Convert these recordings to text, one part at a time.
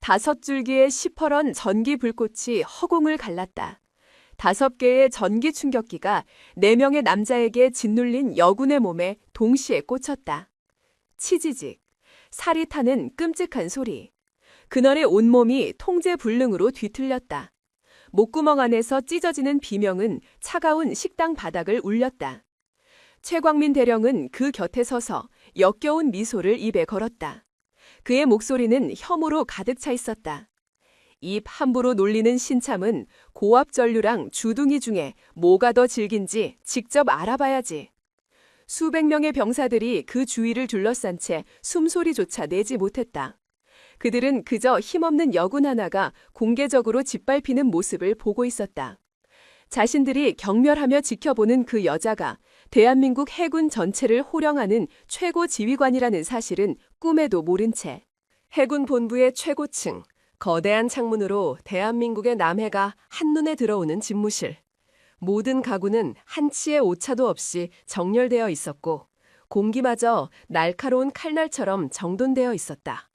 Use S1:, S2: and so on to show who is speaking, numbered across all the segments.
S1: 5줄기의 시퍼런 전기 불꽃이 허공을 갈랐다. 5개의 전기 충격기가 4명의 남자에게 짓눌린 여군의 몸에 동시에 꽂혔다. 치지직, 살이 타는 끔찍한 소리. 그날의 온몸이 통제불능으로 뒤틀렸다. 목구멍 안에서 찢어지는 비명은 차가운 식당 바닥을 울렸다. 최광민 대령은 그 곁에 서서 역겨운 미소를 입에 걸었다. 그의 목소리는 혐오로 가득 차 있었다. 입 함부로 놀리는 신참은 고압전류랑 주둥이 중에 뭐가 더 질긴지 직접 알아봐야지. 수백 명의 병사들이 그 주위를 둘러싼 채 숨소리조차 내지 못했다. 그들은 그저 힘없는 여군 하나가 공개적으로 짓밟히는 모습을 보고 있었다. 자신들이 경멸하며 지켜보는 그 여자가 대한민국 해군 전체를 호령하는 최고 지휘관이라는 사실은 꿈에도 모른 채 해군 본부의 최고층, 거대한 창문으로 대한민국의 남해가 한눈에 들어오는 집무실. 모든 가구는 한치의 오차도 없이 정렬되어 있었고 공기마저 날카로운 칼날처럼 정돈되어 있었다.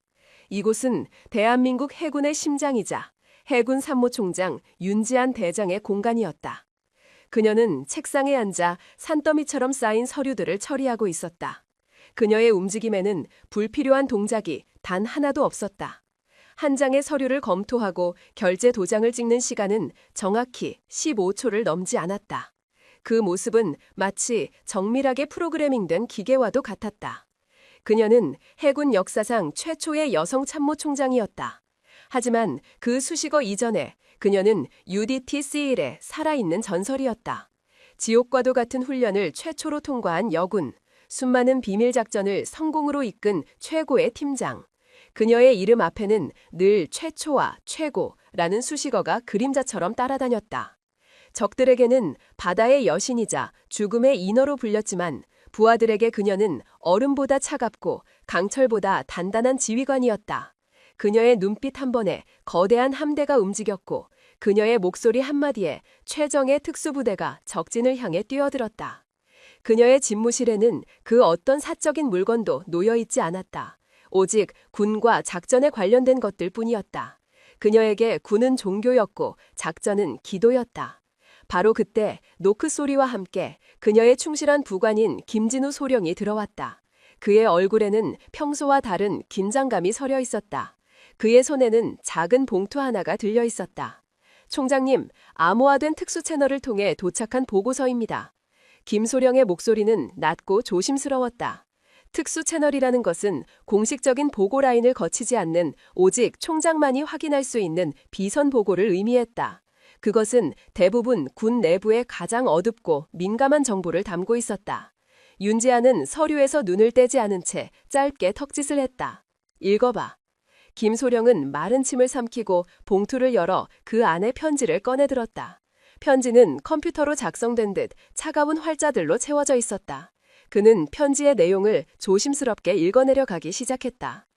S1: 이곳은 대한민국 해군의 심장이자 해군参谋총장 윤지한 대장의 공간이었다. 그녀는 책상에 앉아 산더미처럼 쌓인 서류들을 처리하고 있었다. 그녀의 움직임에는 불필요한 동작이 단 하나도 없었다. 한 장의 서류를 검토하고 결제 도장을 찍는 시간은 정확히 15초를 넘지 않았다. 그 모습은 마치 정밀하게 프로그래밍된 기계와도 같았다. 그녀는 해군 역사상 최초의 여성 참모총장이었다. 하지만 그 수식어 이전에 그녀는 UDT-C1의 살아있는 전설이었다. 지옥과도 같은 훈련을 최초로 통과한 여군, 수많은 비밀작전을 성공으로 이끈 최고의 팀장. 그녀의 이름 앞에는 늘 최초와 최고라는 수식어가 그림자처럼 따라다녔다. 적들에게는 바다의 여신이자 죽음의 인어로 불렸지만 부하들에게 그녀는 얼음보다 차갑고 강철보다 단단한 지휘관이었다. 그녀의 눈빛 한 번에 거대한 함대가 움직였고 그녀의 목소리 한마디에 최정의 특수부대가 적진을 향해 뛰어들었다. 그녀의 집무실에는 그 어떤 사적인 물건도 놓여있지 않았다. 오직 군과 작전에 관련된 것들 뿐이었다. 그녀에게 군은 종교였고 작전은 기도였다. 바로 그때 노크 소리와 함께 그녀의 충실한 부관인 김진우 소령이 들어왔다. 그의 얼굴에는 평소와 다른 긴장감이 서려 있었다. 그의 손에는 작은 봉투 하나가 들려 있었다. 총장님, 암호화된 특수 채널을 통해 도착한 보고서입니다. 김소령의 목소리는 낮고 조심스러웠다. 특수 채널이라는 것은 공식적인 보고 라인을 거치지 않는 오직 총장만이 확인할 수 있는 비선 보고를 의미했다. 그것은 대부분 군 내부의 가장 어둡고 민감한 정보를 담고 있었다. 윤지아는 서류에서 눈을 떼지 않은 채 짧게 턱짓을 했다. 읽어봐. 김소령은 마른 침을 삼키고 봉투를 열어 그 안에 편지를 꺼내들었다. 편지는 컴퓨터로 작성된 듯 차가운 활자들로 채워져 있었다. 그는 편지의 내용을 조심스럽게 읽어내려 가기 시작했다.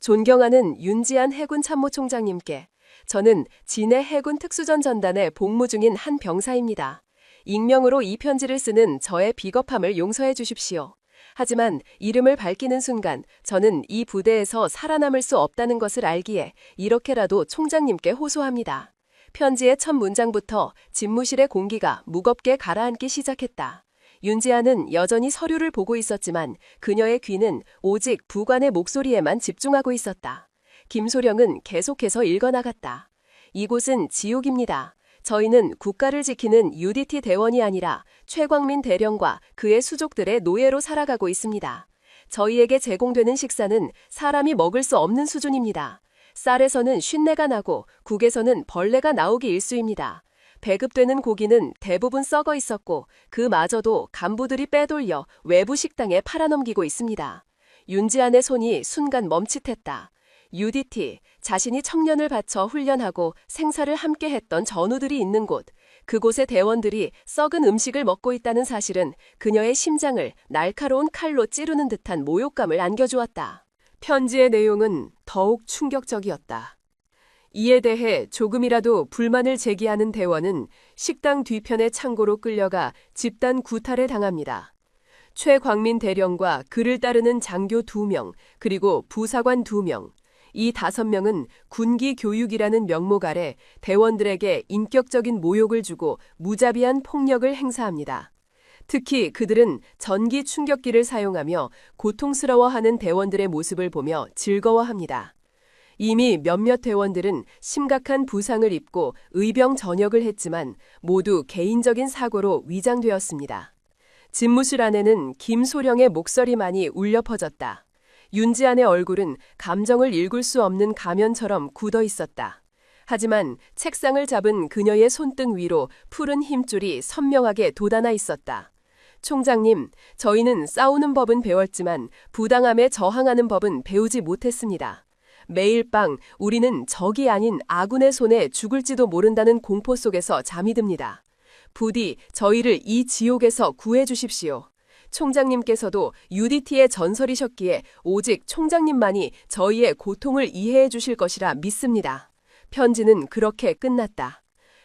S1: 존경하는 윤지한 해군 참모총장님께 저는 진해 해군 특수전 전단에 복무 중인 한 병사입니다. 익명으로 이 편지를 쓰는 저의 비겁함을 용서해 주십시오. 하지만 이름을 밝히는 순간 저는 이 부대에서 살아남을 수 없다는 것을 알기에 이렇게라도 총장님께 호소합니다. 편지의 첫 문장부터 집무실의 공기가 무겁게 가라앉기 시작했다. 윤지아는 여전히 서류를 보고 있었지만 그녀의 귀는 오직 부관의 목소리에만 집중하고 있었다. 김소령은 계속해서 읽어나갔다. 이곳은 지옥입니다. 저희는 국가를 지키는 UDT 대원이 아니라 최광민 대령과 그의 수족들의 노예로 살아가고 있습니다. 저희에게 제공되는 식사는 사람이 먹을 수 없는 수준입니다. 쌀에서는 쉰내가 나고 국에서는 벌레가 나오기 일쑤입니다. 배급되는 고기는 대부분 썩어 있었고 그마저도 간부들이 빼돌려 외부 식당에 팔아넘기고 있습니다. 윤지안의 손이 순간 멈칫했다. UDT, 자신이 청년을 바쳐 훈련하고 생사를 함께 했던 전우들이 있는 곳, 그곳의 대원들이 썩은 음식을 먹고 있다는 사실은 그녀의 심장을 날카로운 칼로 찌르는 듯한 모욕감을 안겨주었다. 편지의 내용은 더욱 충격적이었다. 이에 대해 조금이라도 불만을 제기하는 대원은 식당 뒤편의 창고로 끌려가 집단 구타를 당합니다. 최광민 대령과 그를 따르는 장교 2명, 그리고 부사관 2명, 이 5명은 군기 교육이라는 명목 아래 대원들에게 인격적인 모욕을 주고 무자비한 폭력을 행사합니다. 특히 그들은 전기 충격기를 사용하며 고통스러워하는 대원들의 모습을 보며 즐거워합니다. 이미 몇몇 대원들은 심각한 부상을 입고 의병 전역을 했지만 모두 개인적인 사고로 위장되었습니다. 집무실 안에는 김소령의 목소리만이 울려 퍼졌다. 윤지안의 얼굴은 감정을 읽을 수 없는 가면처럼 굳어 있었다. 하지만 책상을 잡은 그녀의 손등 위로 푸른 힘줄이 선명하게 돋아나 있었다. 총장님, 저희는 싸우는 법은 배웠지만 부당함에 저항하는 법은 배우지 못했습니다. 매일 밤 우리는 적이 아닌 아군의 손에 죽을지도 모른다는 공포 속에서 잠이 듭니다. 부디 저희를 이 지옥에서 구해 주십시오. 총장님께서도 UDT의 전설이셨기에 오직 총장님만이 저희의 고통을 이해해 주실 것이라 믿습니다. 편지는 그렇게 끝났다.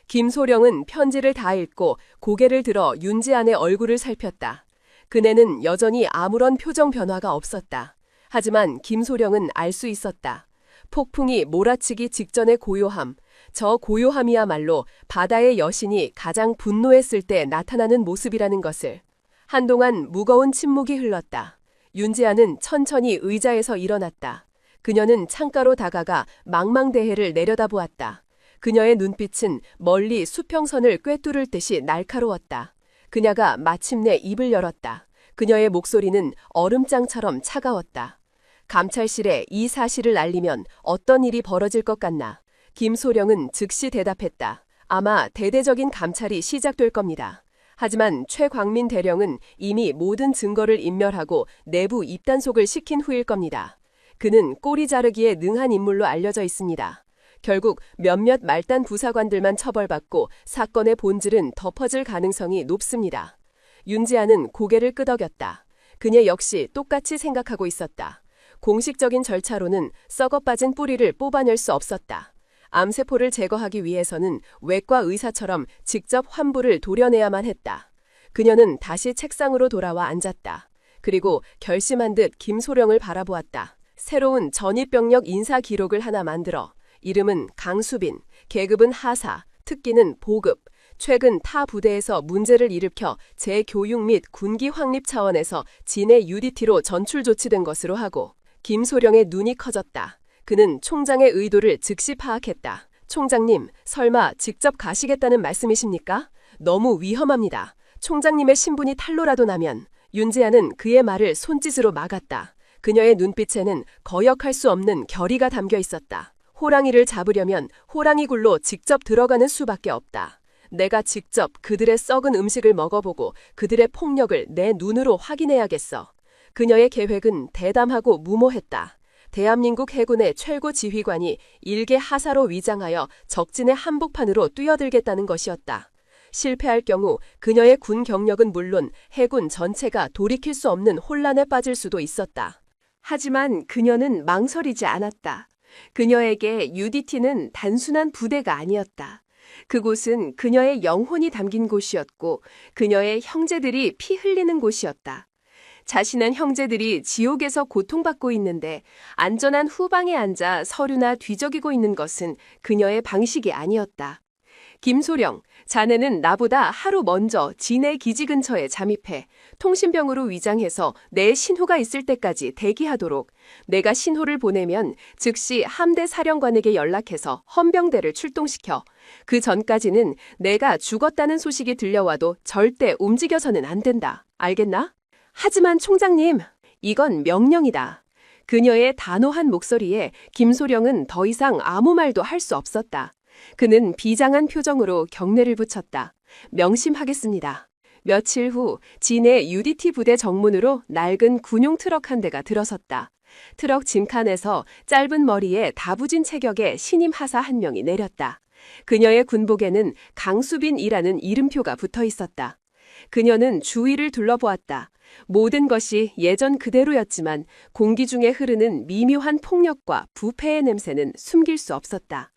S1: 김소령은 편지를 다 읽고 고개를 들어 윤지안의 얼굴을 살폈다. 그네는 여전히 아무런 표정 변화가 없었다. 하지만 김소령은 알 수 있었다. 폭풍이 몰아치기 직전의 고요함, 저 고요함이야말로 바다의 여신이 가장 분노했을 때 나타나는 모습이라는 것을. 한동안 무거운 침묵이 흘렀다. 윤지아는 천천히 의자에서 일어났다. 그녀는 창가로 다가가 망망대해를 내려다보았다. 그녀의 눈빛은 멀리 수평선을 꿰뚫을 듯이 날카로웠다. 그녀가 마침내 입을 열었다. 그녀의 목소리는 얼음장처럼 차가웠다. 감찰실에 이 사실을 알리면 어떤 일이 벌어질 것 같나? 김소령은 즉시 대답했다. 아마 대대적인 감찰이 시작될 겁니다. 하지만 최광민 대령은 이미 모든 증거를 인멸하고 내부 입단속을 시킨 후일 겁니다. 그는 꼬리 자르기에 능한 인물로 알려져 있습니다. 결국 몇몇 말단 부사관들만 처벌받고 사건의 본질은 덮어질 가능성이 높습니다. 윤지아는 고개를 끄덕였다. 그녀 역시 똑같이 생각하고 있었다. 공식적인 절차로는 썩어빠진 뿌리를 뽑아낼 수 없었다. 암세포를 제거하기 위해서는 외과 의사처럼 직접 환부를 도려내야만 했다. 그녀는 다시 책상으로 돌아와 앉았다. 그리고 결심한 듯 김소령을 바라보았다. 새로운 전입병력 인사 기록을 하나 만들어 이름은 강수빈, 계급은 하사, 특기는 보급, 최근 타 부대에서 문제를 일으켜 재교육 및 군기 확립 차원에서 진해 UDT로 전출 조치된 것으로 하고. 김소령의 눈이 커졌다. 그는 총장의 의도를 즉시 파악했다. 총장님, 설마 직접 가시겠다는 말씀이십니까? 너무 위험합니다. 총장님의 신분이 탄로라도 나면. 윤지아는 그의 말을 손짓으로 막았다. 그녀의 눈빛에는 거역할 수 없는 결의가 담겨 있었다. 호랑이를 잡으려면 호랑이 굴로 직접 들어가는 수밖에 없다. 내가 직접 그들의 썩은 음식을 먹어보고 그들의 폭력을 내 눈으로 확인해야겠어. 그녀의 계획은 대담하고 무모했다. 대한민국 해군의 최고 지휘관이 일개 하사로 위장하여 적진의 한복판으로 뛰어들겠다는 것이었다. 실패할 경우 그녀의 군 경력은 물론 해군 전체가 돌이킬 수 없는 혼란에 빠질 수도 있었다. 하지만 그녀는 망설이지 않았다. 그녀에게 UDT는 단순한 부대가 아니었다. 그곳은 그녀의 영혼이 담긴 곳이었고 그녀의 형제들이 피 흘리는 곳이었다. 자신은 형제들이 지옥에서 고통받고 있는데 안전한 후방에 앉아 서류나 뒤적이고 있는 것은 그녀의 방식이 아니었다. 김소령, 자네는 나보다 하루 먼저 진해 기지 근처에 잠입해 통신병으로 위장해서 내 신호가 있을 때까지 대기하도록. 내가 신호를 보내면 즉시 함대 사령관에게 연락해서 헌병대를 출동시켜. 그 전까지는 내가 죽었다는 소식이 들려와도 절대 움직여서는 안 된다. 알겠나? 하지만 총장님, 이건 명령이다. 그녀의 단호한 목소리에 김소령은 더 이상 아무 말도 할 수 없었다. 그는 비장한 표정으로 경례를 붙였다. 명심하겠습니다. 며칠 후 진해 UDT 부대 정문으로 낡은 군용 트럭 한 대가 들어섰다. 트럭 짐칸에서 짧은 머리에 다부진 체격의 신임 하사 한 명이 내렸다. 그녀의 군복에는 강수빈이라는 이름표가 붙어 있었다. 그녀는 주위를 둘러보았다. 모든 것이 예전 그대로였지만 공기 중에 흐르는 미묘한 폭력과 부패의 냄새는 숨길 수 없었다.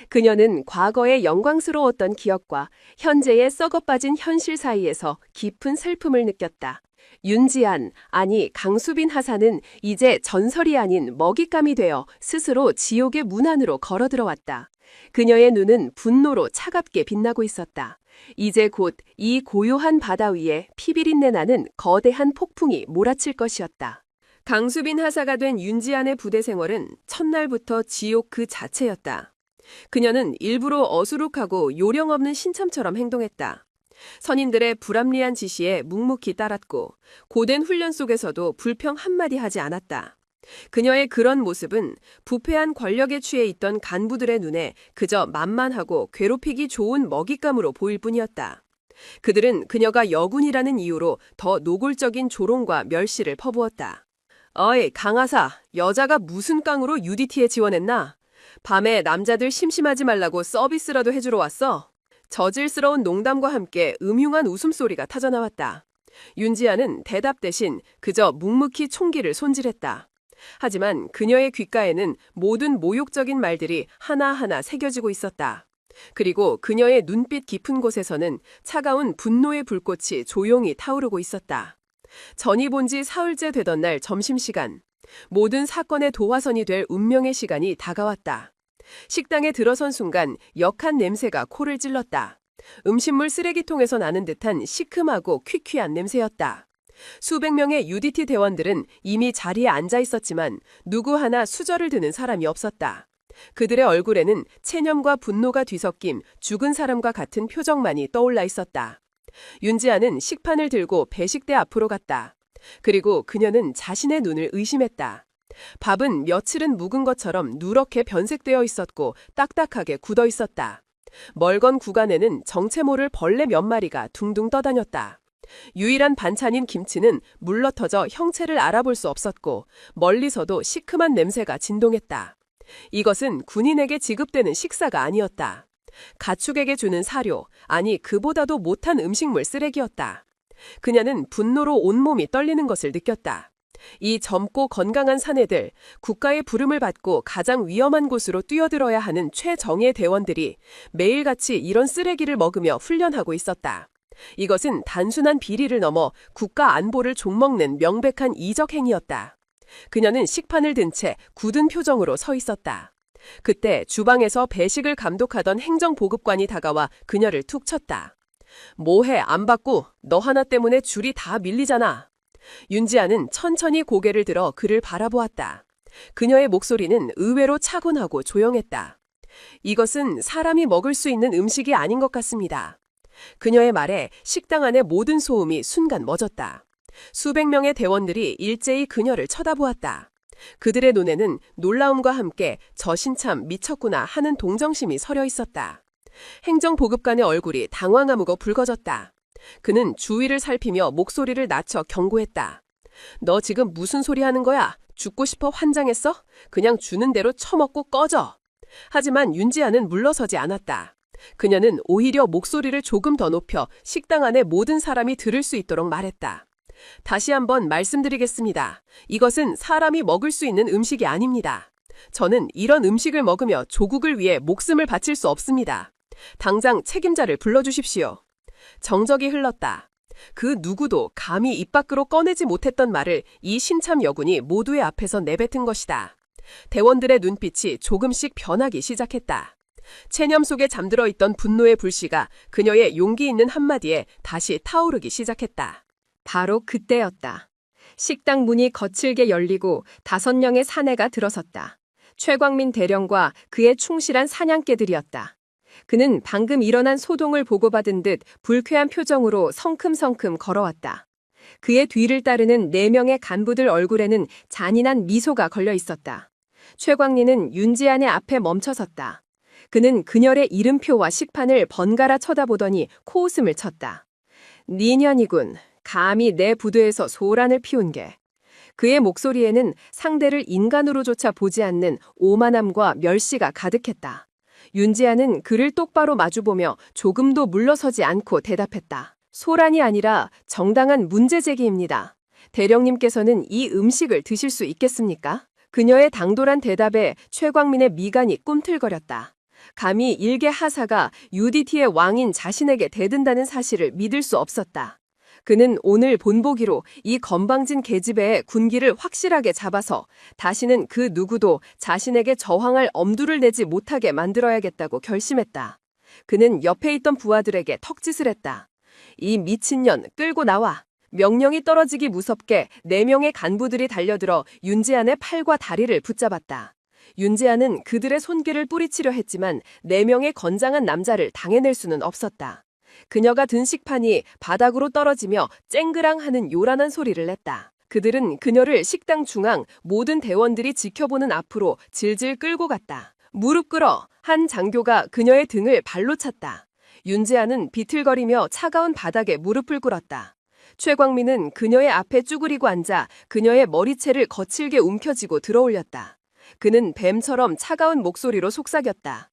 S1: 그녀는 과거의 영광스러웠던 기억과 현재의 썩어빠진 현실 사이에서 깊은 슬픔을 느꼈다. 윤지안, 아니 강수빈 하사는 이제 전설이 아닌 먹잇감이 되어 스스로 지옥의 문 안으로 걸어 들어왔다. 그녀의 눈은 분노로 차갑게 빛나고 있었다. 이제 곧 이 고요한 바다 위에 피비린내 나는 거대한 폭풍이 몰아칠 것이었다. 강수빈 하사가 된 윤지안의 부대 생활은 첫날부터 지옥 그 자체였다. 그녀는 일부러 어수룩하고 요령 없는 신참처럼 행동했다. 선임들의 불합리한 지시에 묵묵히 따랐고 고된 훈련 속에서도 불평 한마디 하지 않았다. 그녀의 그런 모습은 부패한 권력에 취해 있던 간부들의 눈에 그저 만만하고 괴롭히기 좋은 먹잇감으로 보일 뿐이었다. 그들은 그녀가 여군이라는 이유로 더 노골적인 조롱과 멸시를 퍼부었다. 어이, 강하사, 여자가 무슨 깡으로 UDT에 지원했나? 밤에 남자들 심심하지 말라고 서비스라도 해주러 왔어? 저질스러운 농담과 함께 음흉한 웃음소리가 터져나왔다. 윤지아는 대답 대신 그저 묵묵히 총기를 손질했다. 하지만 그녀의 귓가에는 모든 모욕적인 말들이 하나하나 새겨지고 있었다. 그리고 그녀의 눈빛 깊은 곳에서는 차가운 분노의 불꽃이 조용히 타오르고 있었다. 전이 본 지 사흘째 되던 날 점심시간, 모든 사건의 도화선이 될 운명의 시간이 다가왔다. 식당에 들어선 순간 역한 냄새가 코를 찔렀다. 음식물 쓰레기통에서 나는 듯한 시큼하고 퀴퀴한 냄새였다. 수백 명의 UDT 대원들은 이미 자리에 앉아 있었지만 누구 하나 수저를 드는 사람이 없었다. 그들의 얼굴에는 체념과 분노가 뒤섞인 죽은 사람과 같은 표정만이 떠올라 있었다. 윤지아는 식판을 들고 배식대 앞으로 갔다. 그리고 그녀는 자신의 눈을 의심했다. 밥은 며칠은 묵은 것처럼 누렇게 변색되어 있었고 딱딱하게 굳어 있었다. 멀건 구간에는 정체 모를 벌레 몇 마리가 둥둥 떠다녔다. 유일한 반찬인 김치는 물러터져 형체를 알아볼 수 없었고 멀리서도 시큼한 냄새가 진동했다. 이것은 군인에게 지급되는 식사가 아니었다. 가축에게 주는 사료, 아니 그보다도 못한 음식물 쓰레기였다. 그녀는 분노로 온몸이 떨리는 것을 느꼈다. 이 젊고 건강한 사내들, 국가의 부름을 받고 가장 위험한 곳으로 뛰어들어야 하는 최정예 대원들이 매일같이 이런 쓰레기를 먹으며 훈련하고 있었다. 이것은 단순한 비리를 넘어 국가 안보를 종먹는 명백한 이적 행위였다. 그녀는 식판을 든 채 굳은 표정으로 서 있었다. 그때 주방에서 배식을 감독하던 행정보급관이 다가와 그녀를 툭 쳤다. 뭐해 안 받고 너 하나 때문에 줄이 다 밀리잖아. 윤지아는 천천히 고개를 들어 그를 바라보았다. 그녀의 목소리는 의외로 차분하고 조용했다. 이것은 사람이 먹을 수 있는 음식이 아닌 것 같습니다. 그녀의 말에 식당 안의 모든 소음이 순간 멎었다. 수백 명의 대원들이 일제히 그녀를 쳐다보았다. 그들의 눈에는 놀라움과 함께 저신참 미쳤구나 하는 동정심이 서려 있었다. 행정보급관의 얼굴이 당황하고 붉어졌다. 그는 주위를 살피며 목소리를 낮춰 경고했다. 너 지금 무슨 소리 하는 거야? 죽고 싶어 환장했어? 그냥 주는 대로 처먹고 꺼져. 하지만 윤지아는 물러서지 않았다. 그녀는 오히려 목소리를 조금 더 높여 식당 안의 모든 사람이 들을 수 있도록 말했다. 다시 한번 말씀드리겠습니다. 이것은 사람이 먹을 수 있는 음식이 아닙니다. 저는 이런 음식을 먹으며 조국을 위해 목숨을 바칠 수 없습니다. 당장 책임자를 불러주십시오. 정적이 흘렀다. 그 누구도 감히 입 밖으로 꺼내지 못했던 말을 이 신참 여군이 모두의 앞에서 내뱉은 것이다. 대원들의 눈빛이 조금씩 변하기 시작했다. 체념 속에 잠들어 있던 분노의 불씨가 그녀의 용기 있는 한마디에 다시 타오르기 시작했다. 바로 그때였다. 식당 문이 거칠게 열리고 5명의 사내가 들어섰다. 최광민 대령과 그의 충실한 사냥개들이었다. 그는 방금 일어난 소동을 보고받은 듯 불쾌한 표정으로 성큼성큼 걸어왔다. 그의 뒤를 따르는 4명의 간부들 얼굴에는 잔인한 미소가 걸려 있었다. 최광민은 윤지안의 앞에 멈춰섰다. 그는 그녀의 이름표와 식판을 번갈아 쳐다보더니 코웃음을 쳤다. 니년이군. 감히 내 부대에서 소란을 피운 게. 그의 목소리에는 상대를 인간으로조차 보지 않는 오만함과 멸시가 가득했다. 윤지아는 그를 똑바로 마주보며 조금도 물러서지 않고 대답했다. 소란이 아니라 정당한 문제 제기입니다. 대령님께서는 이 음식을 드실 수 있겠습니까? 그녀의 당돌한 대답에 최광민의 미간이 꿈틀거렸다. 감히 일개 하사가 UDT의 왕인 자신에게 대든다는 사실을 믿을 수 없었다. 그는 오늘 본보기로 이 건방진 계집애의 군기를 확실하게 잡아서 다시는 그 누구도 자신에게 저항할 엄두를 내지 못하게 만들어야겠다고 결심했다. 그는 옆에 있던 부하들에게 턱짓을 했다. 이 미친년 끌고 나와. 명령이 떨어지기 무섭게 4명의 간부들이 달려들어 윤재안의 팔과 다리를 붙잡았다. 윤재안은 그들의 손길을 뿌리치려 했지만 4명의 건장한 남자를 당해낼 수는 없었다. 그녀가 든 식판이 바닥으로 떨어지며 쨍그랑하는 요란한 소리를 냈다. 그들은 그녀를 식당 중앙 모든 대원들이 지켜보는 앞으로 질질 끌고 갔다. 무릎 꿇어 한 장교가 그녀의 등을 발로 찼다. 윤재안은 비틀거리며 차가운 바닥에 무릎을 꿇었다. 최광민은 그녀의 앞에 쭈그리고 앉아 그녀의 머리채를 거칠게 움켜쥐고 들어올렸다. 그는 뱀처럼 차가운 목소리로 속삭였다.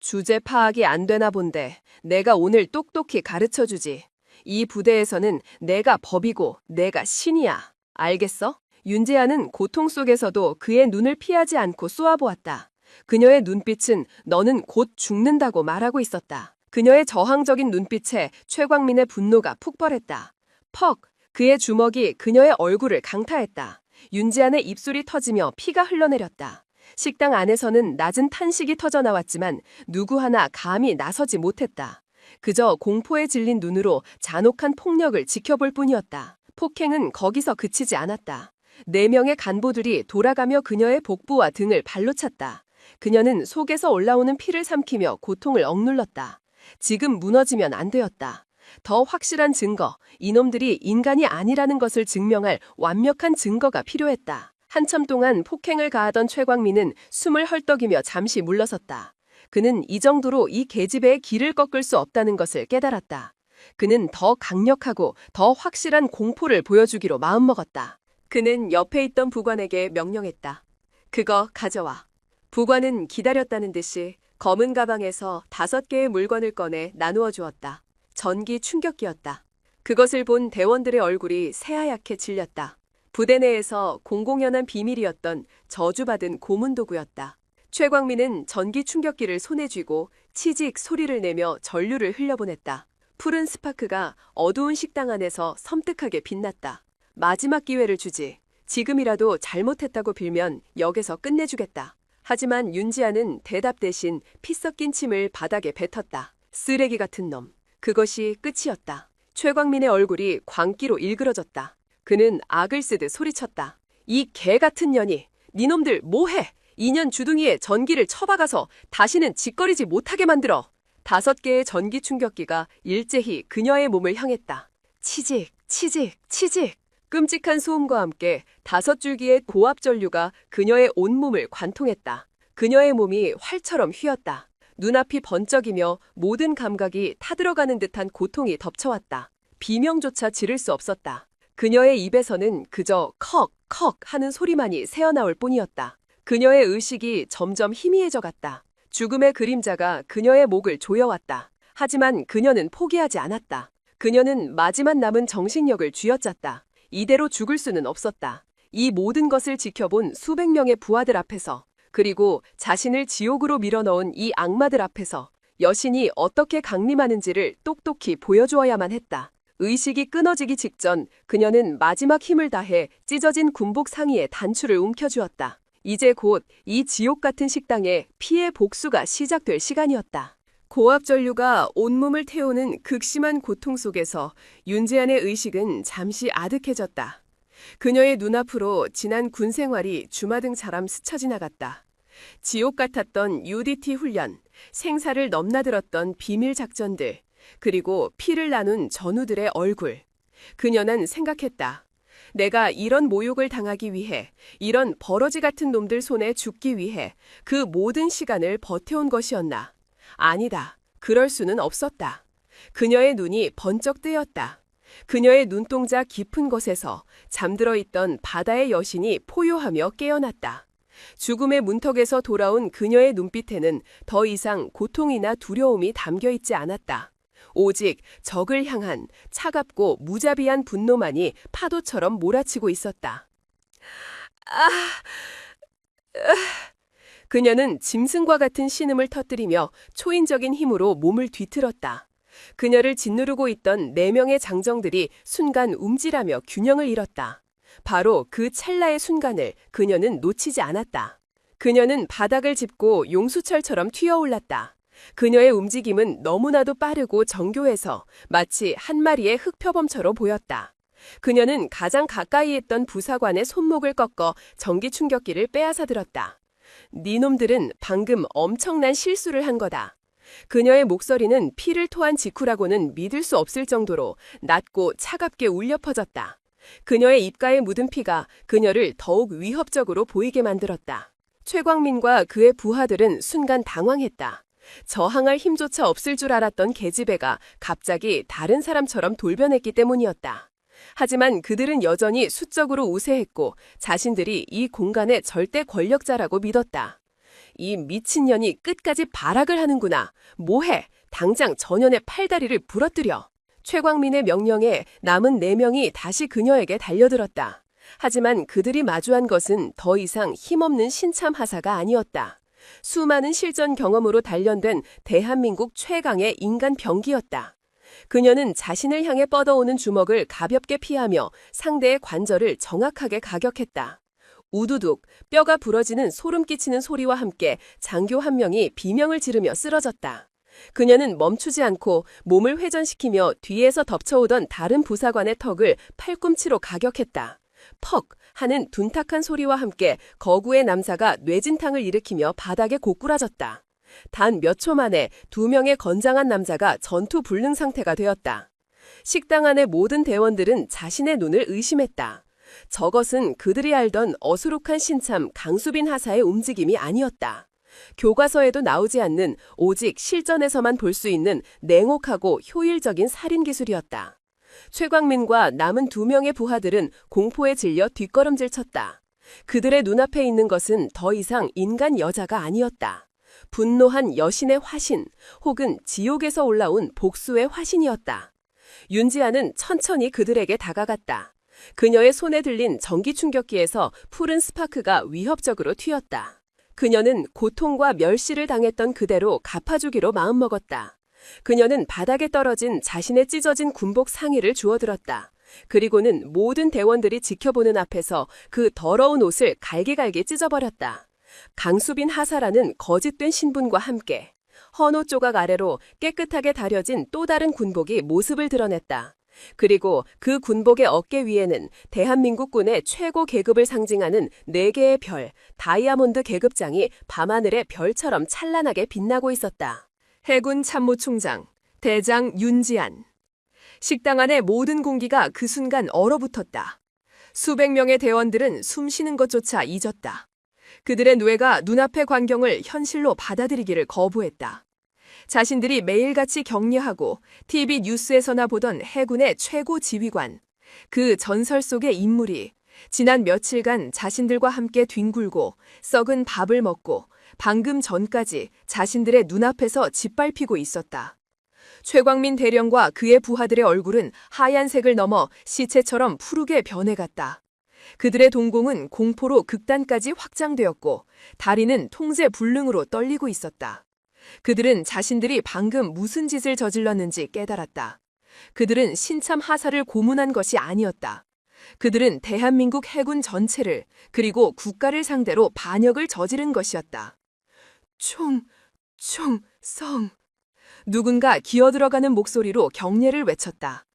S1: 주제 파악이 안 되나 본데 내가 오늘 똑똑히 가르쳐주지. 이 부대에서는 내가 법이고 내가 신이야. 알겠어? 윤재안은 고통 속에서도 그의 눈을 피하지 않고 쏘아보았다. 그녀의 눈빛은 너는 곧 죽는다고 말하고 있었다. 그녀의 저항적인 눈빛에 최광민의 분노가 폭발했다. 퍽! 그의 주먹이 그녀의 얼굴을 강타했다. 윤재안의 입술이 터지며 피가 흘러내렸다. 식당 안에서는 낮은 탄식이 터져나왔지만 누구 하나 감히 나서지 못했다. 그저 공포에 질린 눈으로 잔혹한 폭력을 지켜볼 뿐이었다. 폭행은 거기서 그치지 않았다. 4명의 간부들이 돌아가며 그녀의 복부와 등을 발로 찼다. 그녀는 속에서 올라오는 피를 삼키며 고통을 억눌렀다. 지금 무너지면 안 되었다. 더 확실한 증거, 이놈들이 인간이 아니라는 것을 증명할 완벽한 증거가 필요했다. 한참 동안 폭행을 가하던 최광민은 숨을 헐떡이며 잠시 물러섰다. 그는 이 정도로 이 계집애의 길을 꺾을 수 없다는 것을 깨달았다. 그는 더 강력하고 더 확실한 공포를 보여주기로 마음먹었다. 그는 옆에 있던 부관에게 명령했다. 그거 가져와. 부관은 기다렸다는 듯이 검은 가방에서 5개의 물건을 꺼내 나누어 주었다. 전기 충격기였다. 그것을 본 대원들의 얼굴이 새하얗게 질렸다. 부대 내에서 공공연한 비밀이었던 저주받은 고문도구였다. 최광민은 전기 충격기를 손에 쥐고 치직 소리를 내며 전류를 흘려보냈다. 푸른 스파크가 어두운 식당 안에서 섬뜩하게 빛났다. 마지막 기회를 주지. 지금이라도 잘못했다고 빌면 역에서 끝내주겠다. 하지만 윤지아는 대답 대신 피 섞인 침을 바닥에 뱉었다. 쓰레기 같은 놈. 그것이 끝이었다. 최광민의 얼굴이 광기로 일그러졌다. 그는 악을 쓰듯 소리쳤다. 이 개 같은 년이 니놈들 뭐해? 2년 주둥이에 전기를 쳐박아서 다시는 짓거리지 못하게 만들어. 5개의 전기 충격기가 일제히 그녀의 몸을 향했다. 치직, 치직, 치직. 끔찍한 소음과 함께 5줄기의 고압 전류가 그녀의 온몸을 관통했다. 그녀의 몸이 활처럼 휘었다. 눈앞이 번쩍이며 모든 감각이 타들어가는 듯한 고통이 덮쳐왔다. 비명조차 지를 수 없었다. 그녀의 입에서는 그저 컥, 컥 하는 소리만이 새어나올 뿐이었다. 그녀의 의식이 점점 희미해져 갔다. 죽음의 그림자가 그녀의 목을 조여왔다. 하지만 그녀는 포기하지 않았다. 그녀는 마지막 남은 정신력을 쥐어짰다. 이대로 죽을 수는 없었다. 이 모든 것을 지켜본 수백 명의 부하들 앞에서, 그리고 자신을 지옥으로 밀어넣은 이 악마들 앞에서 여신이 어떻게 강림하는지를 똑똑히 보여주어야만 했다. 의식이 끊어지기 직전 그녀는 마지막 힘을 다해 찢어진 군복 상의에 단추를 움켜쥐었다. 이제 곧 이 지옥 같은 식당에 피의 복수가 시작될 시간이었다. 고압 전류가 온몸을 태우는 극심한 고통 속에서 윤재안의 의식은 잠시 아득해졌다. 그녀의 눈앞으로 지난 군 생활이 주마등처럼 스쳐 지나갔다. 지옥 같았던 UDT 훈련, 생사를 넘나들었던 비밀 작전들, 그리고 피를 나눈 전우들의 얼굴. 그녀는 생각했다. 내가 이런 모욕을 당하기 위해, 이런 버러지 같은 놈들 손에 죽기 위해 그 모든 시간을 버텨온 것이었나? 아니다. 그럴 수는 없었다. 그녀의 눈이 번쩍 뜨였다. 그녀의 눈동자 깊은 곳에서 잠들어 있던 바다의 여신이 포효하며 깨어났다. 죽음의 문턱에서 돌아온 그녀의 눈빛에는 더 이상 고통이나 두려움이 담겨 있지 않았다. 오직 적을 향한 차갑고 무자비한 분노만이 파도처럼 몰아치고 있었다. 그녀는 짐승과 같은 신음을 터뜨리며 초인적인 힘으로 몸을 뒤틀었다. 그녀를 짓누르고 있던 4명의 장정들이 순간 움찔하며 균형을 잃었다. 바로 그 찰나의 순간을 그녀는 놓치지 않았다. 그녀는 바닥을 짚고 용수철처럼 튀어올랐다. 그녀의 움직임은 너무나도 빠르고 정교해서 마치 한 마리의 흑표범처럼 보였다. 그녀는 가장 가까이 있던 부사관의 손목을 꺾어 전기 충격기를 빼앗아 들었다. 니놈들은 방금 엄청난 실수를 한 거다. 그녀의 목소리는 피를 토한 직후라고는 믿을 수 없을 정도로 낮고 차갑게 울려 퍼졌다. 그녀의 입가에 묻은 피가 그녀를 더욱 위협적으로 보이게 만들었다. 최광민과 그의 부하들은 순간 당황했다. 저항할 힘조차 없을 줄 알았던 계집애가 갑자기 다른 사람처럼 돌변했기 때문이었다. 하지만 그들은 여전히 수적으로 우세했고 자신들이 이 공간의 절대 권력자라고 믿었다. 이 미친년이 끝까지 발악을 하는구나. 뭐해? 당장 전연의 팔다리를 부러뜨려. 최광민의 명령에 남은 4명이 다시 그녀에게 달려들었다. 하지만 그들이 마주한 것은 더 이상 힘없는 신참 하사가 아니었다. 수많은 실전 경험으로 단련된 대한민국 최강의 인간 병기였다. 그녀는 자신을 향해 뻗어오는 주먹을 가볍게 피하며 상대의 관절을 정확하게 가격했다. 우두둑, 뼈가 부러지는 소름 끼치는 소리와 함께 장교 한 명이 비명을 지르며 쓰러졌다. 그녀는 멈추지 않고 몸을 회전시키며 뒤에서 덮쳐오던 다른 부사관의 턱을 팔꿈치로 가격했다. 퍽 하는 둔탁한 소리와 함께 거구의 남자가 뇌진탕을 일으키며 바닥에 고꾸라졌다. 단 몇 초 만에 2명의 건장한 남자가 전투 불능 상태가 되었다. 식당 안의 모든 대원들은 자신의 눈을 의심했다. 저것은 그들이 알던 어수룩한 신참 강수빈 하사의 움직임이 아니었다. 교과서에도 나오지 않는 오직 실전에서만 볼 수 있는 냉혹하고 효율적인 살인 기술이었다. 최광민과 남은 2명의 부하들은 공포에 질려 뒷걸음질 쳤다. 그들의 눈앞에 있는 것은 더 이상 인간 여자가 아니었다. 분노한 여신의 화신 혹은 지옥에서 올라온 복수의 화신이었다. 윤지아는 천천히 그들에게 다가갔다. 그녀의 손에 들린 전기 충격기에서 푸른 스파크가 위협적으로 튀었다. 그녀는 고통과 멸시를 당했던 그대로 갚아주기로 마음먹었다. 그녀는 바닥에 떨어진 자신의 찢어진 군복 상의를 주워들었다. 그리고는 모든 대원들이 지켜보는 앞에서 그 더러운 옷을 갈기갈기 찢어버렸다. 강수빈 하사라는 거짓된 신분과 함께 헌옷 조각 아래로 깨끗하게 다려진 또 다른 군복이 모습을 드러냈다. 그리고 그 군복의 어깨 위에는 대한민국군의 최고 계급을 상징하는 4개의 별, 다이아몬드 계급장이 밤하늘의 별처럼 찬란하게 빛나고 있었다. 해군 참모총장, 대장 윤지안. 식당 안의 모든 공기가 그 순간 얼어붙었다. 수백 명의 대원들은 숨 쉬는 것조차 잊었다. 그들의 뇌가 눈앞의 광경을 현실로 받아들이기를 거부했다. 자신들이 매일같이 격려하고 TV 뉴스에서나 보던 해군의 최고 지휘관, 그 전설 속의 인물이 지난 며칠간 자신들과 함께 뒹굴고 썩은 밥을 먹고 방금 전까지 자신들의 눈앞에서 짓밟히고 있었다. 최광민 대령과 그의 부하들의 얼굴은 하얀색을 넘어 시체처럼 푸르게 변해갔다. 그들의 동공은 공포로 극단까지 확장되었고 다리는 통제 불능으로 떨리고 있었다. 그들은 자신들이 방금 무슨 짓을 저질렀는지 깨달았다. 그들은 신참 하사를 고문한 것이 아니었다. 그들은 대한민국 해군 전체를 그리고 국가를 상대로 반역을 저지른 것이었다. 충성. 누군가 기어들어가는 목소리로 경례를 외쳤다.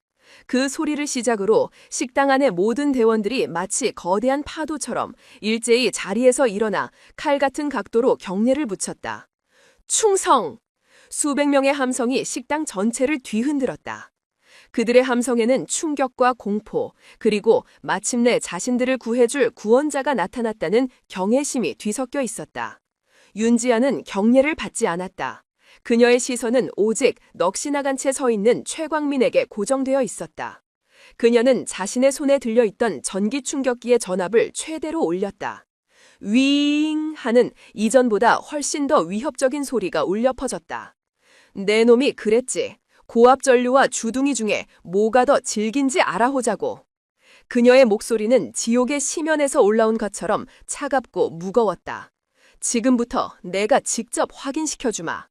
S1: 그 소리를 시작으로 식당 안의 모든 대원들이 마치 거대한 파도처럼 일제히 자리에서 일어나 칼 같은 각도로 경례를 붙였다. 충성! 수백 명의 함성이 식당 전체를 뒤흔들었다. 그들의 함성에는 충격과 공포, 그리고 마침내 자신들을 구해줄 구원자가 나타났다는 경외심이 뒤섞여 있었다. 윤지아는 경례를 받지 않았다. 그녀의 시선은 오직 넋이 나간 채 서 있는 최광민에게 고정되어 있었다. 그녀는 자신의 손에 들려있던 전기 충격기의 전압을 최대로 올렸다. 윙 하는 이전보다 훨씬 더 위협적인 소리가 울려 퍼졌다. 내 놈이 그랬지. 고압 전류와 주둥이 중에 뭐가 더 질긴지 알아보자고. 그녀의 목소리는 지옥의 심연에서 올라온 것처럼 차갑고 무거웠다. 지금부터 내가 직접 확인시켜주마.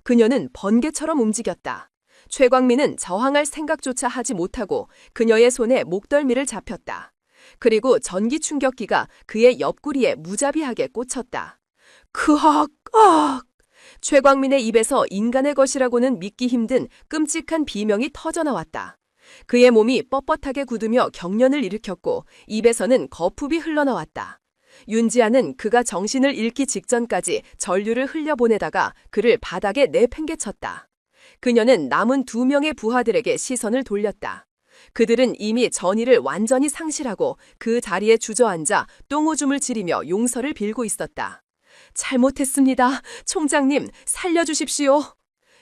S1: 그녀는 번개처럼 움직였다. 최광민은 저항할 생각조차 하지 못하고 그녀의 손에 목덜미를 잡혔다. 그리고 전기 충격기가 그의 옆구리에 무자비하게 꽂혔다. 크악! 악! 최광민의 입에서 인간의 것이라고는 믿기 힘든 끔찍한 비명이 터져나왔다. 그의 몸이 뻣뻣하게 굳으며 경련을 일으켰고 입에서는 거품이 흘러나왔다. 윤지아는 그가 정신을 잃기 직전까지 전류를 흘려보내다가 그를 바닥에 내팽개쳤다. 그녀는 남은 2명의 부하들에게 시선을 돌렸다. 그들은 이미 전의를 완전히 상실하고 그 자리에 주저앉아 똥오줌을 지리며 용서를 빌고 있었다. 잘못했습니다. 총장님, 살려주십시오.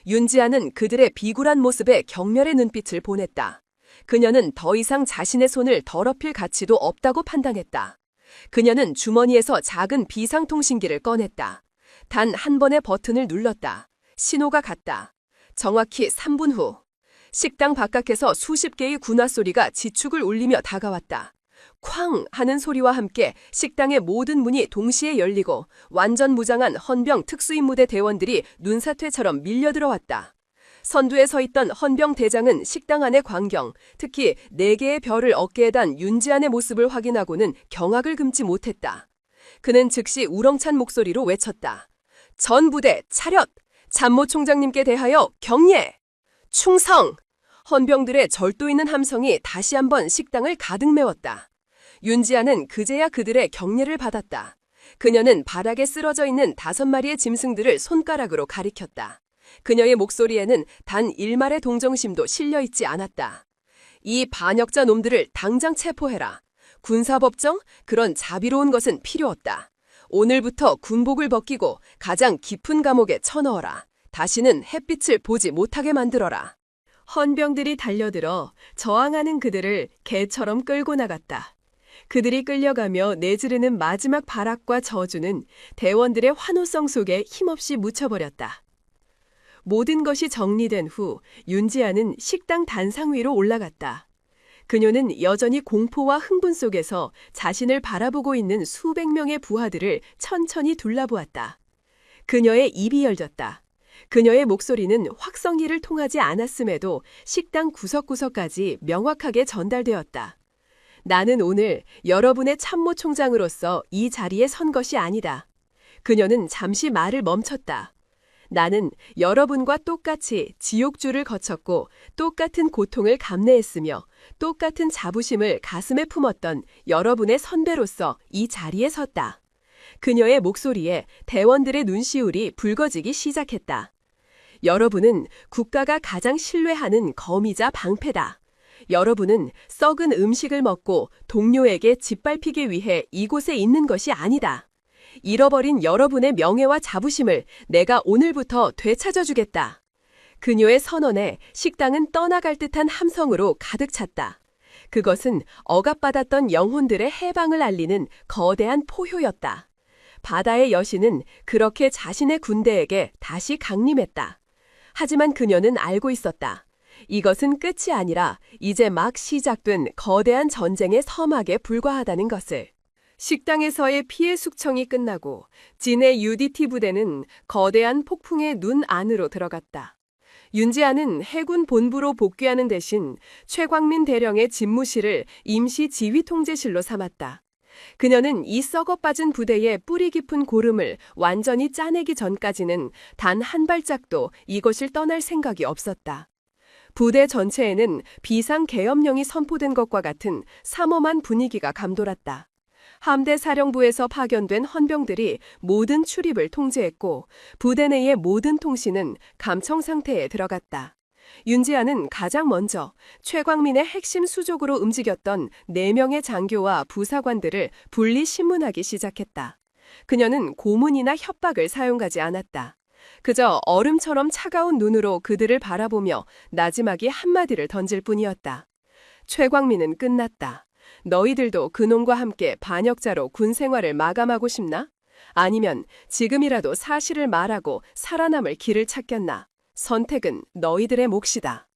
S1: 윤지아는 그들의 비굴한 모습에 경멸의 눈빛을 보냈다. 그녀는 더 이상 자신의 손을 더럽힐 가치도 없다고 판단했다. 그녀는 주머니에서 작은 비상통신기를 꺼냈다. 단 한 번의 버튼을 눌렀다. 신호가 갔다. 정확히 3분 후 식당 바깥에서 수십 개의 군화 소리가 지축을 울리며 다가왔다. 쾅 하는 소리와 함께 식당의 모든 문이 동시에 열리고 완전 무장한 헌병 특수임무대 대원들이 눈사퇴처럼 밀려들어왔다. 선두에 서 있던 헌병 대장은 식당 안의 광경, 특히 4개의 별을 어깨에 단 윤지안의 모습을 확인하고는 경악을 금치 못했다. 그는 즉시 우렁찬 목소리로 외쳤다. 전 부대 차렷! 참모 총장님께 대하여 경례! 충성! 헌병들의 절도 있는 함성이 다시 한번 식당을 가득 메웠다. 윤지아는 그제야 그들의 경례를 받았다. 그녀는 바닥에 쓰러져 있는 5마리의 짐승들을 손가락으로 가리켰다. 그녀의 목소리에는 단 일말의 동정심도 실려있지 않았다. 이 반역자 놈들을 당장 체포해라. 군사법정? 그런 자비로운 것은 필요 없다. 오늘부터 군복을 벗기고 가장 깊은 감옥에 쳐넣어라. 다시는 햇빛을 보지 못하게 만들어라. 헌병들이 달려들어 저항하는 그들을 개처럼 끌고 나갔다. 그들이 끌려가며 내지르는 마지막 발악과 저주는 대원들의 환호성 속에 힘없이 묻혀버렸다. 모든 것이 정리된 후 윤지아는 식당 단상 위로 올라갔다. 그녀는 여전히 공포와 흥분 속에서 자신을 바라보고 있는 수백 명의 부하들을 천천히 둘러보았다. 그녀의 입이 열렸다. 그녀의 목소리는 확성기를 통하지 않았음에도 식당 구석구석까지 명확하게 전달되었다. 나는 오늘 여러분의 참모총장으로서 이 자리에 선 것이 아니다. 그녀는 잠시 말을 멈췄다. 나는 여러분과 똑같이 지옥줄을 거쳤고 똑같은 고통을 감내했으며 똑같은 자부심을 가슴에 품었던 여러분의 선배로서 이 자리에 섰다. 그녀의 목소리에 대원들의 눈시울이 붉어지기 시작했다. 여러분은 국가가 가장 신뢰하는 거미자 방패다. 여러분은 썩은 음식을 먹고 동료에게 짓밟히기 위해 이곳에 있는 것이 아니다. 잃어버린 여러분의 명예와 자부심을 내가 오늘부터 되찾아주겠다. 그녀의 선언에 식당은 떠나갈 듯한 함성으로 가득 찼다. 그것은 억압받았던 영혼들의 해방을 알리는 거대한 포효였다. 바다의 여신은 그렇게 자신의 군대에게 다시 강림했다. 하지만 그녀는 알고 있었다. 이것은 끝이 아니라 이제 막 시작된 거대한 전쟁의 서막에 불과하다는 것을. 식당에서의 피해 숙청이 끝나고 진의 UDT 부대는 거대한 폭풍의 눈 안으로 들어갔다. 윤지아는 해군 본부로 복귀하는 대신 최광민 대령의 집무실을 임시 지휘통제실로 삼았다. 그녀는 이 썩어빠진 부대의 뿌리 깊은 고름을 완전히 짜내기 전까지는 단 한 발짝도 이곳을 떠날 생각이 없었다. 부대 전체에는 비상계엄령이 선포된 것과 같은 삼엄한 분위기가 감돌았다. 함대 사령부에서 파견된 헌병들이 모든 출입을 통제했고 부대 내의 모든 통신은 감청 상태에 들어갔다. 윤지아는 가장 먼저 최광민의 핵심 수족으로 움직였던 4명의 장교와 부사관들을 분리 신문하기 시작했다. 그녀는 고문이나 협박을 사용하지 않았다. 그저 얼음처럼 차가운 눈으로 그들을 바라보며 나지막이 한마디를 던질 뿐이었다. 최광민은 끝났다. 너희들도 그놈과 함께 반역자로 군 생활을 마감하고 싶나? 아니면 지금이라도 사실을 말하고 살아남을 길을 찾겠나? 선택은 너희들의 몫이다.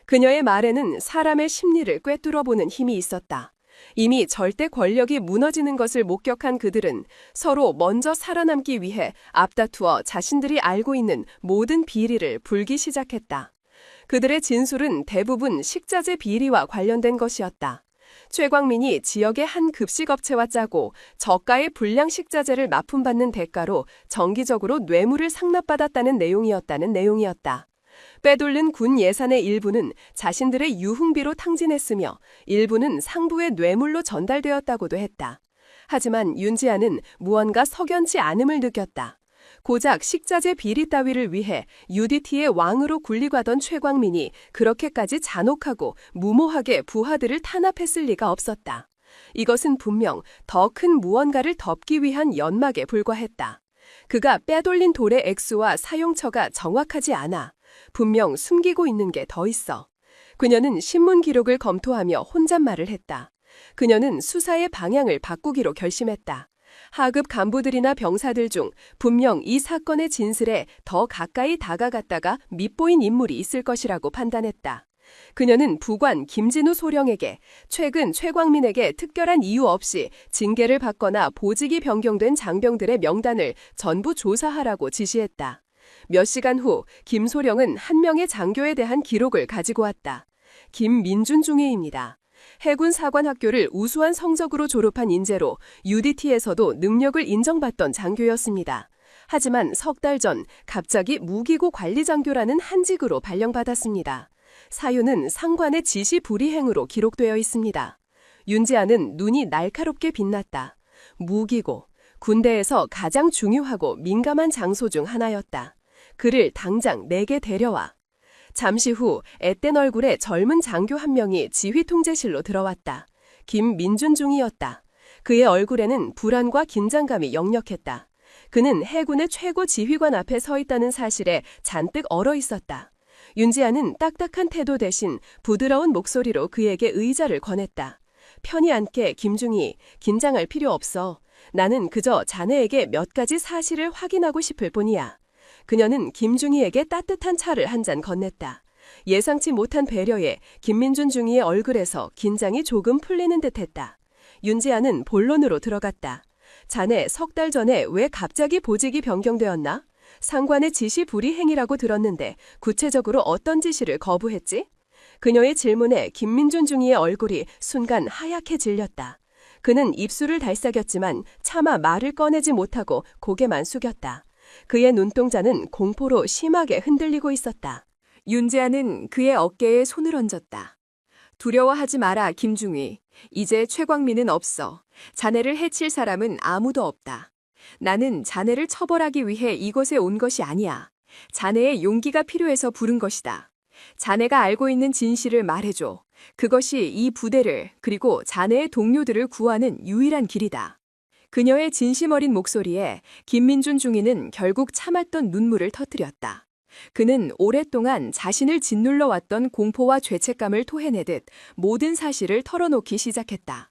S1: 그녀의 말에는 사람의 심리를 꿰뚫어보는 힘이 있었다. 이미 절대 권력이 무너지는 것을 목격한 그들은 서로 먼저 살아남기 위해 앞다투어 자신들이 알고 있는 모든 비리를 불기 시작했다. 그들의 진술은 대부분 식자재 비리와 관련된 것이었다. 최광민이 지역의 한 급식업체와 짜고 저가의 불량 식자재를 납품받는 대가로 정기적으로 뇌물을 상납받았다는 내용이었다. 빼돌린 군 예산의 일부는 자신들의 유흥비로 탕진했으며 일부는 상부의 뇌물로 전달되었다고도 했다. 하지만 윤지아는 무언가 석연치 않음을 느꼈다. 고작 식자재 비리 따위를 위해 UDT의 왕으로 군림하던 최광민이 그렇게까지 잔혹하고 무모하게 부하들을 탄압했을 리가 없었다. 이것은 분명 더 큰 무언가를 덮기 위한 연막에 불과했다. 그가 빼돌린 돌의 액수와 사용처가 정확하지 않아 분명 숨기고 있는 게 더 있어. 그녀는 신문 기록을 검토하며 혼잣말을 했다. 그녀는 수사의 방향을 바꾸기로 결심했다. 하급 간부들이나 병사들 중 분명 이 사건의 진술에 더 가까이 다가갔다가 밉보인 인물이 있을 것이라고 판단했다. 그녀는 부관 김진우 소령에게 최근 최광민에게 특별한 이유 없이 징계를 받거나 보직이 변경된 장병들의 명단을 전부 조사하라고 지시했다. 몇 시간 후 김소령은 한 명의 장교에 대한 기록을 가지고 왔다. 김민준 중위입니다. 해군 사관학교를 우수한 성적으로 졸업한 인재로 UDT에서도 능력을 인정받던 장교였습니다. 하지만 석 달 전 갑자기 무기고 관리장교라는 한직으로 발령받았습니다. 사유는 상관의 지시 불이행으로 기록되어 있습니다. 윤지아는 눈이 날카롭게 빛났다. 무기고, 군대에서 가장 중요하고 민감한 장소 중 하나였다. 그를 당장 내게 데려와. 잠시 후 앳된 얼굴의 젊은 장교 한 명이 지휘 통제실로 들어왔다. 김민준 중이었다. 그의 얼굴에는 불안과 긴장감이 역력했다. 그는 해군의 최고 지휘관 앞에 서 있다는 사실에 잔뜩 얼어 있었다. 윤지아는 딱딱한 태도 대신 부드러운 목소리로 그에게 의자를 권했다. 편히 앉게 김중희, 긴장할 필요 없어. 나는 그저 자네에게 몇 가지 사실을 확인하고 싶을 뿐이야. 그녀는 김중희에게 따뜻한 차를 한 잔 건넸다. 예상치 못한 배려에 김민준 중위의 얼굴에서 긴장이 조금 풀리는 듯했다. 윤지아는 본론으로 들어갔다. 자네 석 달 전에 왜 갑자기 보직이 변경되었나? 상관의 지시 불이행이라고 들었는데 구체적으로 어떤 지시를 거부했지? 그녀의 질문에 김민준 중위의 얼굴이 순간 하얗게 질렸다. 그는 입술을 달싹였지만 차마 말을 꺼내지 못하고 고개만 숙였다. 그의 눈동자는 공포로 심하게 흔들리고 있었다. 윤지아는 그의 어깨에 손을 얹었다. 두려워하지 마라, 김중희. 이제 최광민은 없어. 자네를 해칠 사람은 아무도 없다. 나는 자네를 처벌하기 위해 이곳에 온 것이 아니야. 자네의 용기가 필요해서 부른 것이다. 자네가 알고 있는 진실을 말해줘. 그것이 이 부대를 그리고 자네의 동료들을 구하는 유일한 길이다. 그녀의 진심 어린 목소리에 김민준 중위는 결국 참았던 눈물을 터뜨렸다. 그는 오랫동안 자신을 짓눌러 왔던 공포와 죄책감을 토해내듯 모든 사실을 털어놓기 시작했다.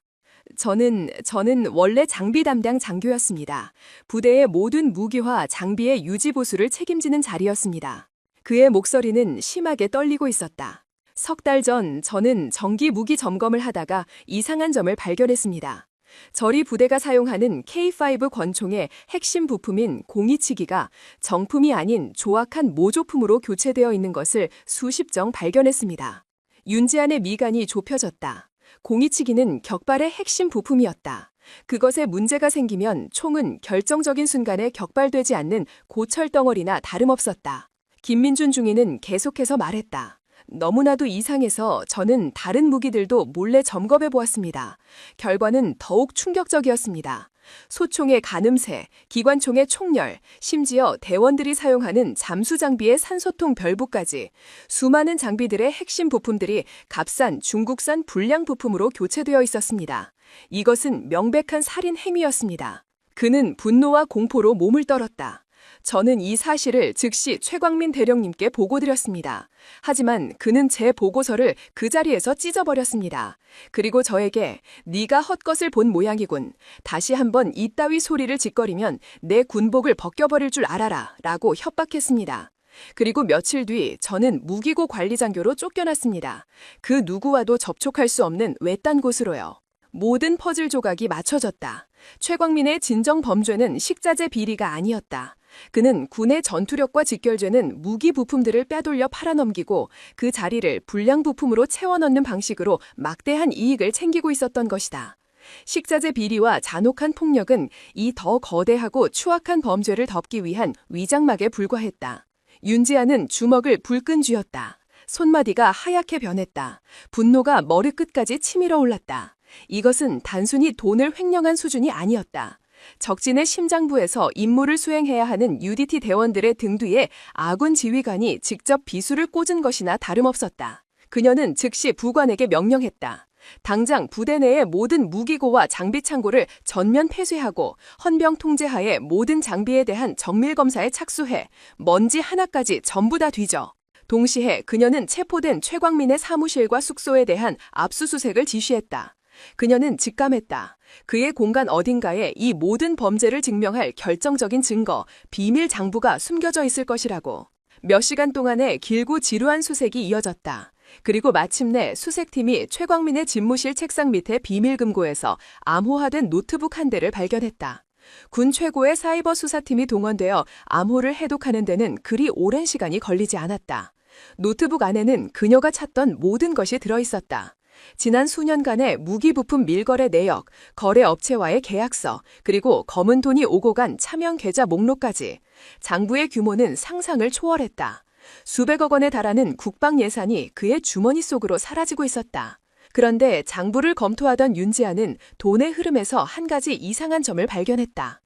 S1: 저는 원래 장비 담당 장교였습니다. 부대의 모든 무기와 장비의 유지 보수를 책임지는 자리였습니다. 그의 목소리는 심하게 떨리고 있었다. 석 달 전 저는 정기 무기 점검을 하다가 이상한 점을 발견했습니다. 저리 부대가 사용하는 K5 권총의 핵심 부품인 공이치기가 정품이 아닌 조악한 모조품으로 교체되어 있는 것을 수십 정 발견했습니다. 윤지안의 미간이 좁혀졌다. 공이치기는 격발의 핵심 부품이었다. 그것에 문제가 생기면 총은 결정적인 순간에 격발되지 않는 고철덩어리나 다름없었다. 김민준 중위는 계속해서 말했다. 너무나도 이상해서 저는 다른 무기들도 몰래 점검해 보았습니다. 결과는 더욱 충격적이었습니다. 소총의 가늠새, 기관총의 총열, 심지어 대원들이 사용하는 잠수 장비의 산소통 별부까지 수많은 장비들의 핵심 부품들이 값싼 중국산 불량 부품으로 교체되어 있었습니다. 이것은 명백한 살인 행위였습니다. 그는 분노와 공포로 몸을 떨었다. 저는 이 사실을 즉시 최광민 대령님께 보고드렸습니다. 하지만 그는 제 보고서를 그 자리에서 찢어버렸습니다. 그리고 저에게 네가 헛것을 본 모양이군. 다시 한번 이따위 소리를 짓거리면 내 군복을 벗겨버릴 줄 알아라 라고 협박했습니다. 그리고 며칠 뒤 저는 무기고 관리장교로 쫓겨났습니다. 그 누구와도 접촉할 수 없는 외딴 곳으로요. 모든 퍼즐 조각이 맞춰졌다. 최광민의 진정 범죄는 식자재 비리가 아니었다. 그는 군의 전투력과 직결되는 무기 부품들을 빼돌려 팔아넘기고 그 자리를 불량 부품으로 채워 넣는 방식으로 막대한 이익을 챙기고 있었던 것이다. 식자재 비리와 잔혹한 폭력은 이 더 거대하고 추악한 범죄를 덮기 위한 위장막에 불과했다. 윤지아는 주먹을 불끈 쥐었다. 손마디가 하얗게 변했다. 분노가 머리끝까지 치밀어 올랐다. 이것은 단순히 돈을 횡령한 수준이 아니었다. 적진의 심장부에서 임무를 수행해야 하는 UDT 대원들의 등 뒤에 아군 지휘관이 직접 비수를 꽂은 것이나 다름없었다. 그녀는 즉시 부관에게 명령했다. 당장 부대 내의 모든 무기고와 장비 창고를 전면 폐쇄하고 헌병 통제하에 모든 장비에 대한 정밀 검사에 착수해 먼지 하나까지 전부 다 뒤져. 동시에 그녀는 체포된 최광민의 사무실과 숙소에 대한 압수수색을 지시했다. 그녀는 직감했다. 그의 공간 어딘가에 이 모든 범죄를 증명할 결정적인 증거, 비밀 장부가 숨겨져 있을 것이라고. 몇 시간 동안의 길고 지루한 수색이 이어졌다. 그리고 마침내 수색팀이 최광민의 집무실 책상 밑에 비밀금고에서 암호화된 노트북 한 대를 발견했다. 군 최고의 사이버 수사팀이 동원되어 암호를 해독하는 데는 그리 오랜 시간이 걸리지 않았다. 노트북 안에는 그녀가 찾던 모든 것이 들어있었다. 지난 수년간의 무기 부품 밀거래 내역, 거래 업체와의 계약서, 그리고 검은 돈이 오고 간 차명 계좌 목록까지. 장부의 규모는 상상을 초월했다. 수백억 원에 달하는 국방 예산이 그의 주머니 속으로 사라지고 있었다. 그런데 장부를 검토하던 윤지아는 돈의 흐름에서 한 가지 이상한 점을 발견했다.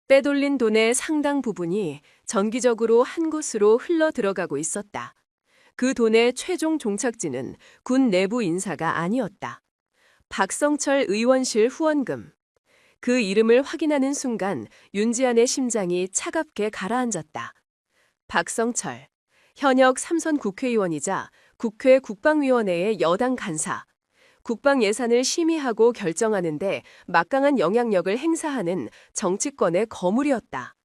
S1: 빼돌린 돈의 상당 부분이 정기적으로 한 곳으로 흘러 들어가고 있었다. 그 돈의 최종 종착지는 군 내부 인사가 아니었다. 박성철 의원실 후원금. 그 이름을 확인하는 순간 윤지안의 심장이 차갑게 가라앉았다. 박성철, 현역 3선 국회의원이자 국회 국방위원회의 여당 간사. 국방 예산을 심의하고 결정하는데 막강한 영향력을 행사하는 정치권의 거물이었다.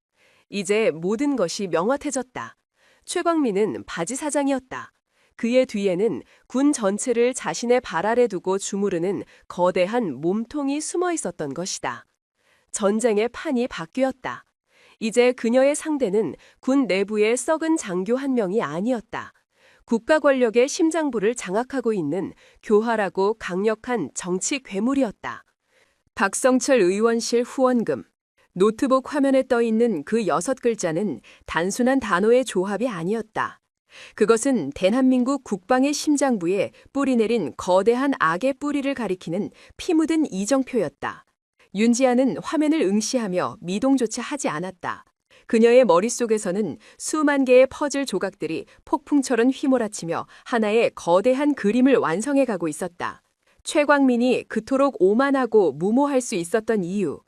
S1: 이제 모든 것이 명확해졌다. 최광민은 바지 사장이었다. 그의 뒤에는 군 전체를 자신의 발 아래 두고 주무르는 거대한 몸통이 숨어 있었던 것이다. 전쟁의 판이 바뀌었다. 이제 그녀의 상대는 군 내부의 썩은 장교 한 명이 아니었다. 국가 권력의 심장부를 장악하고 있는 교활하고 강력한 정치 괴물이었다. 박성철 의원실 후원금. 노트북 화면에 떠 있는 그 6글자는 단순한 단어의 조합이 아니었다. 그것은 대한민국 국방의 심장부에 뿌리내린 거대한 악의 뿌리를 가리키는 피 묻은 이정표였다. 윤지아는 화면을 응시하며 미동조차 하지 않았다. 그녀의 머릿속에서는 수만 개의 퍼즐 조각들이 폭풍처럼 휘몰아치며 하나의 거대한 그림을 완성해 가고 있었다. 최광민이 그토록 오만하고 무모할 수 있었던 이유,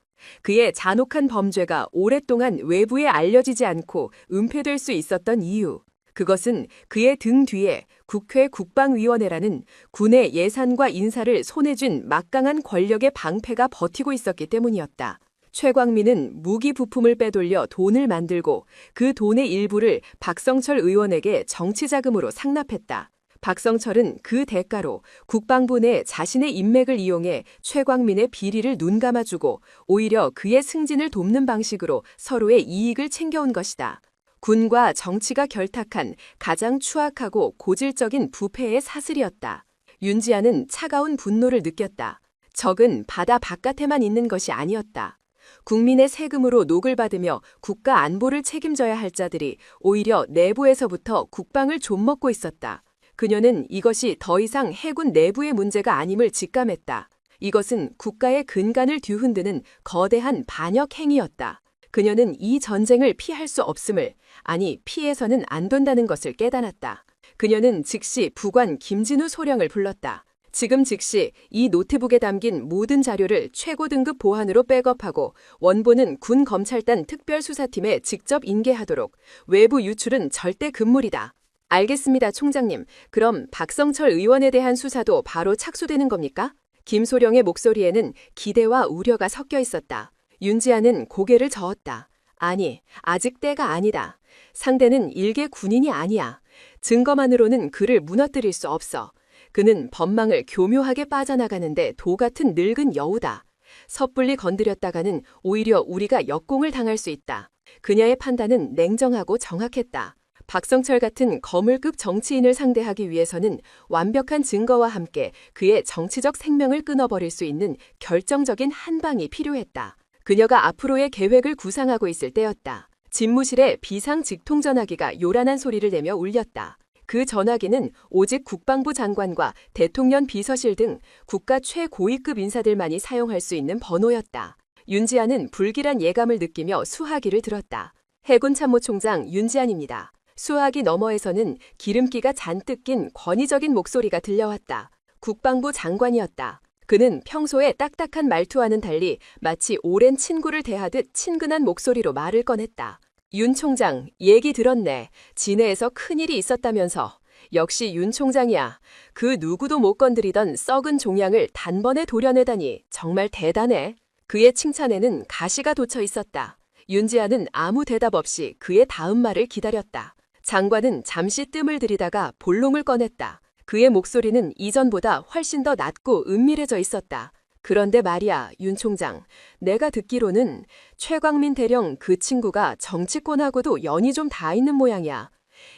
S1: 그의 잔혹한 범죄가 오랫동안 외부에 알려지지 않고 은폐될 수 있었던 이유, 그것은 그의 등 뒤에 국회 국방위원회라는 군의 예산과 인사를 손에 쥔 막강한 권력의 방패가 버티고 있었기 때문이었다. 최광민은 무기 부품을 빼돌려 돈을 만들고 그 돈의 일부를 박성철 의원에게 정치자금으로 상납했다. 박성철은 그 대가로 국방부 내 자신의 인맥을 이용해 최광민의 비리를 눈감아주고 오히려 그의 승진을 돕는 방식으로 서로의 이익을 챙겨온 것이다. 군과 정치가 결탁한 가장 추악하고 고질적인 부패의 사슬이었다. 윤지아는 차가운 분노를 느꼈다. 적은 바다 바깥에만 있는 것이 아니었다. 국민의 세금으로 녹을 받으며 국가 안보를 책임져야 할 자들이 오히려 내부에서부터 국방을 좀먹고 있었다. 그녀는 이것이 더 이상 해군 내부의 문제가 아님을 직감했다. 이것은 국가의 근간을 뒤흔드는 거대한 반역 행위였다. 그녀는 이 전쟁을 피할 수 없음을, 아니 피해서는 안 된다는 것을 깨달았다. 그녀는 즉시 부관 김진우 소령을 불렀다. 지금 즉시 이 노트북에 담긴 모든 자료를 최고 등급 보안으로 백업하고 원본은 군 검찰단 특별수사팀에 직접 인계하도록. 외부 유출은 절대 금물이다. 알겠습니다, 총장님. 그럼 박성철 의원에 대한 수사도 바로 착수되는 겁니까? 김소령의 목소리에는 기대와 우려가 섞여 있었다. 윤지아는 고개를 저었다. 아니, 아직 때가 아니다. 상대는 일개 군인이 아니야. 증거만으로는 그를 무너뜨릴 수 없어. 그는 법망을 교묘하게 빠져나가는데 도 같은 늙은 여우다. 섣불리 건드렸다가는 오히려 우리가 역공을 당할 수 있다. 그녀의 판단은 냉정하고 정확했다. 박성철 같은 거물급 정치인을 상대하기 위해서는 완벽한 증거와 함께 그의 정치적 생명을 끊어버릴 수 있는 결정적인 한 방이 필요했다. 그녀가 앞으로의 계획을 구상하고 있을 때였다. 집무실에 비상 직통 전화기가 요란한 소리를 내며 울렸다. 그 전화기는 오직 국방부 장관과 대통령 비서실 등 국가 최고위급 인사들만이 사용할 수 있는 번호였다. 윤지아는 불길한 예감을 느끼며 수화기를 들었다. 해군 참모총장 윤지안입니다. 수화기 너머에서는 기름기가 잔뜩 낀 권위적인 목소리가 들려왔다. 국방부 장관이었다. 그는 평소에 딱딱한 말투와는 달리 마치 오랜 친구를 대하듯 친근한 목소리로 말을 꺼냈다. 윤 총장, 얘기 들었네. 진해에서 큰일이 있었다면서. 역시 윤 총장이야. 그 누구도 못 건드리던 썩은 종양을 단번에 도려내다니 정말 대단해. 그의 칭찬에는 가시가 돋쳐 있었다. 윤지아는 아무 대답 없이 그의 다음 말을 기다렸다. 장관은 잠시 뜸을 들이다가 볼롱을 꺼냈다. 그의 목소리는 이전보다 훨씬 더 낮고 은밀해져 있었다. 그런데 말이야, 윤 총장. 내가 듣기로는 최광민 대령 그 친구가 정치권하고도 연이 좀 닿아 있는 모양이야.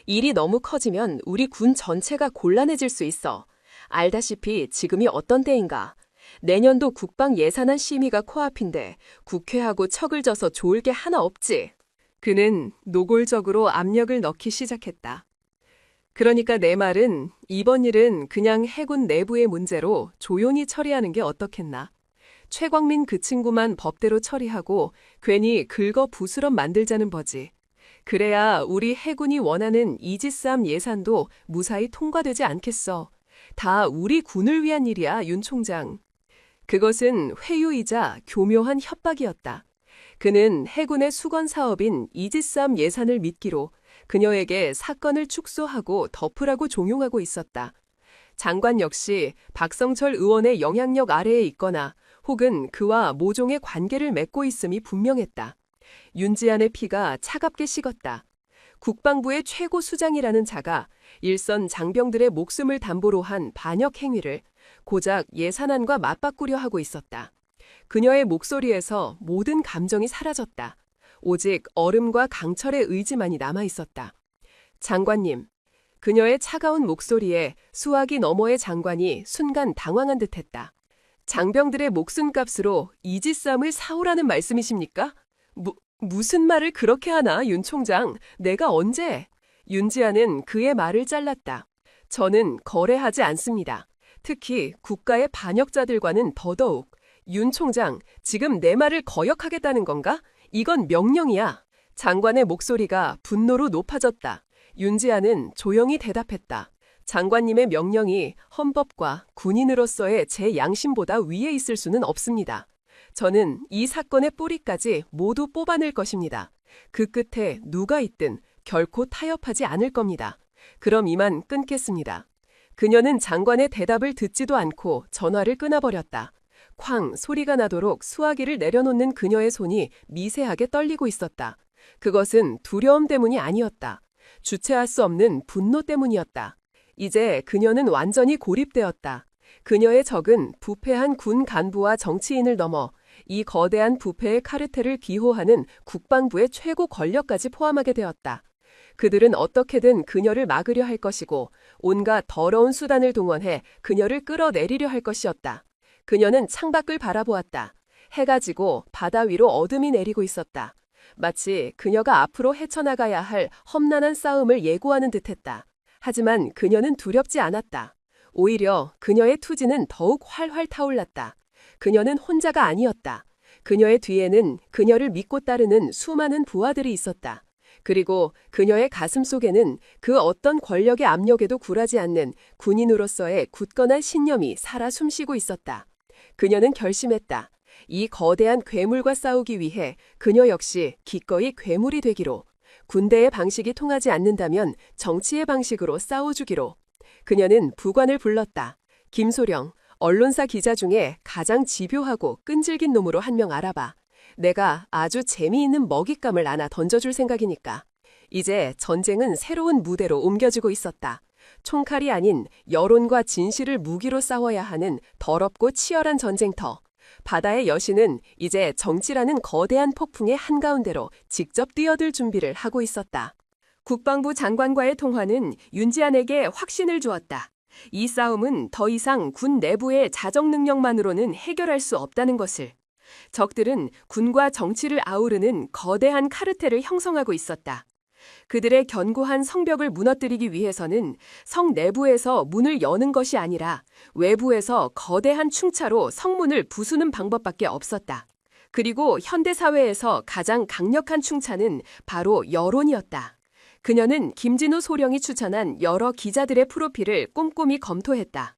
S1: 일이 너무 커지면 우리 군 전체가 곤란해질 수 있어. 알다시피 지금이 어떤 때인가. 내년도 국방 예산안 심의가 코앞인데 국회하고 척을 져서 좋을 게 하나 없지. 그는 노골적으로 압력을 넣기 시작했다. 그러니까 내 말은 이번 일은 그냥 해군 내부의 문제로 조용히 처리하는 게 어떻겠나. 최광민 그 친구만 법대로 처리하고 괜히 긁어 부스럼 만들자는 거지. 그래야 우리 해군이 원하는 이지스함 예산도 무사히 통과되지 않겠어. 다 우리 군을 위한 일이야, 윤 총장. 그것은 회유이자 교묘한 협박이었다. 그는 해군의 수건 사업인 이지스함 예산을 미끼로 그녀에게 사건을 축소하고 덮으라고 종용하고 있었다. 장관 역시 박성철 의원의 영향력 아래에 있거나 혹은 그와 모종의 관계를 맺고 있음이 분명했다. 윤지안의 피가 차갑게 식었다. 국방부의 최고 수장이라는 자가 일선 장병들의 목숨을 담보로 한 반역 행위를 고작 예산안과 맞바꾸려 하고 있었다. 그녀의 목소리에서 모든 감정이 사라졌다. 오직 얼음과 강철의 의지만이 남아있었다. 장관님, 그녀의 차가운 목소리에 수화기 너머의 장관이 순간 당황한 듯했다. 장병들의 목숨값으로 이지쌈을 사오라는 말씀이십니까? 무슨 말을 그렇게 하나, 윤 총장? 내가 언제? 윤지아는 그의 말을 잘랐다. 저는 거래하지 않습니다. 특히 국가의 반역자들과는 더더욱. 윤 총장, 지금 내 말을 거역하겠다는 건가? 이건 명령이야. 장관의 목소리가 분노로 높아졌다. 윤지아는 조용히 대답했다. 장관님의 명령이 헌법과 군인으로서의 제 양심보다 위에 있을 수는 없습니다. 저는 이 사건의 뿌리까지 모두 뽑아낼 것입니다. 그 끝에 누가 있든 결코 타협하지 않을 겁니다. 그럼 이만 끊겠습니다. 그녀는 장관의 대답을 듣지도 않고 전화를 끊어버렸다. 쾅 소리가 나도록 수화기를 내려놓는 그녀의 손이 미세하게 떨리고 있었다. 그것은 두려움 때문이 아니었다. 주체할 수 없는 분노 때문이었다. 이제 그녀는 완전히 고립되었다. 그녀의 적은 부패한 군 간부와 정치인을 넘어 이 거대한 부패의 카르텔을 기호하는 국방부의 최고 권력까지 포함하게 되었다. 그들은 어떻게든 그녀를 막으려 할 것이고 온갖 더러운 수단을 동원해 그녀를 끌어내리려 할 것이었다. 그녀는 창밖을 바라보았다. 해가 지고 바다 위로 어둠이 내리고 있었다. 마치 그녀가 앞으로 헤쳐나가야 할 험난한 싸움을 예고하는 듯했다. 하지만 그녀는 두렵지 않았다. 오히려 그녀의 투지는 더욱 활활 타올랐다. 그녀는 혼자가 아니었다. 그녀의 뒤에는 그녀를 믿고 따르는 수많은 부하들이 있었다. 그리고 그녀의 가슴 속에는 그 어떤 권력의 압력에도 굴하지 않는 군인으로서의 굳건한 신념이 살아 숨쉬고 있었다. 그녀는 결심했다. 이 거대한 괴물과 싸우기 위해 그녀 역시 기꺼이 괴물이 되기로, 군대의 방식이 통하지 않는다면 정치의 방식으로 싸워주기로. 그녀는 부관을 불렀다. 김소령, 언론사 기자 중에 가장 집요하고 끈질긴 놈으로 한 명 알아봐. 내가 아주 재미있는 먹잇감을 하나 던져줄 생각이니까. 이제 전쟁은 새로운 무대로 옮겨지고 있었다. 총칼이 아닌 여론과 진실을 무기로 싸워야 하는 더럽고 치열한 전쟁터. 바다의 여신은 이제 정치라는 거대한 폭풍의 한가운데로 직접 뛰어들 준비를 하고 있었다. 국방부 장관과의 통화는 윤지안에게 확신을 주었다. 이 싸움은 더 이상 군 내부의 자정 능력만으로는 해결할 수 없다는 것을. 적들은 군과 정치를 아우르는 거대한 카르텔을 형성하고 있었다. 그들의 견고한 성벽을 무너뜨리기 위해서는 성 내부에서 문을 여는 것이 아니라 외부에서 거대한 충차로 성문을 부수는 방법밖에 없었다. 그리고 현대사회에서 가장 강력한 충차는 바로 여론이었다. 그녀는 김진우 소령이 추천한 여러 기자들의 프로필을 꼼꼼히 검토했다.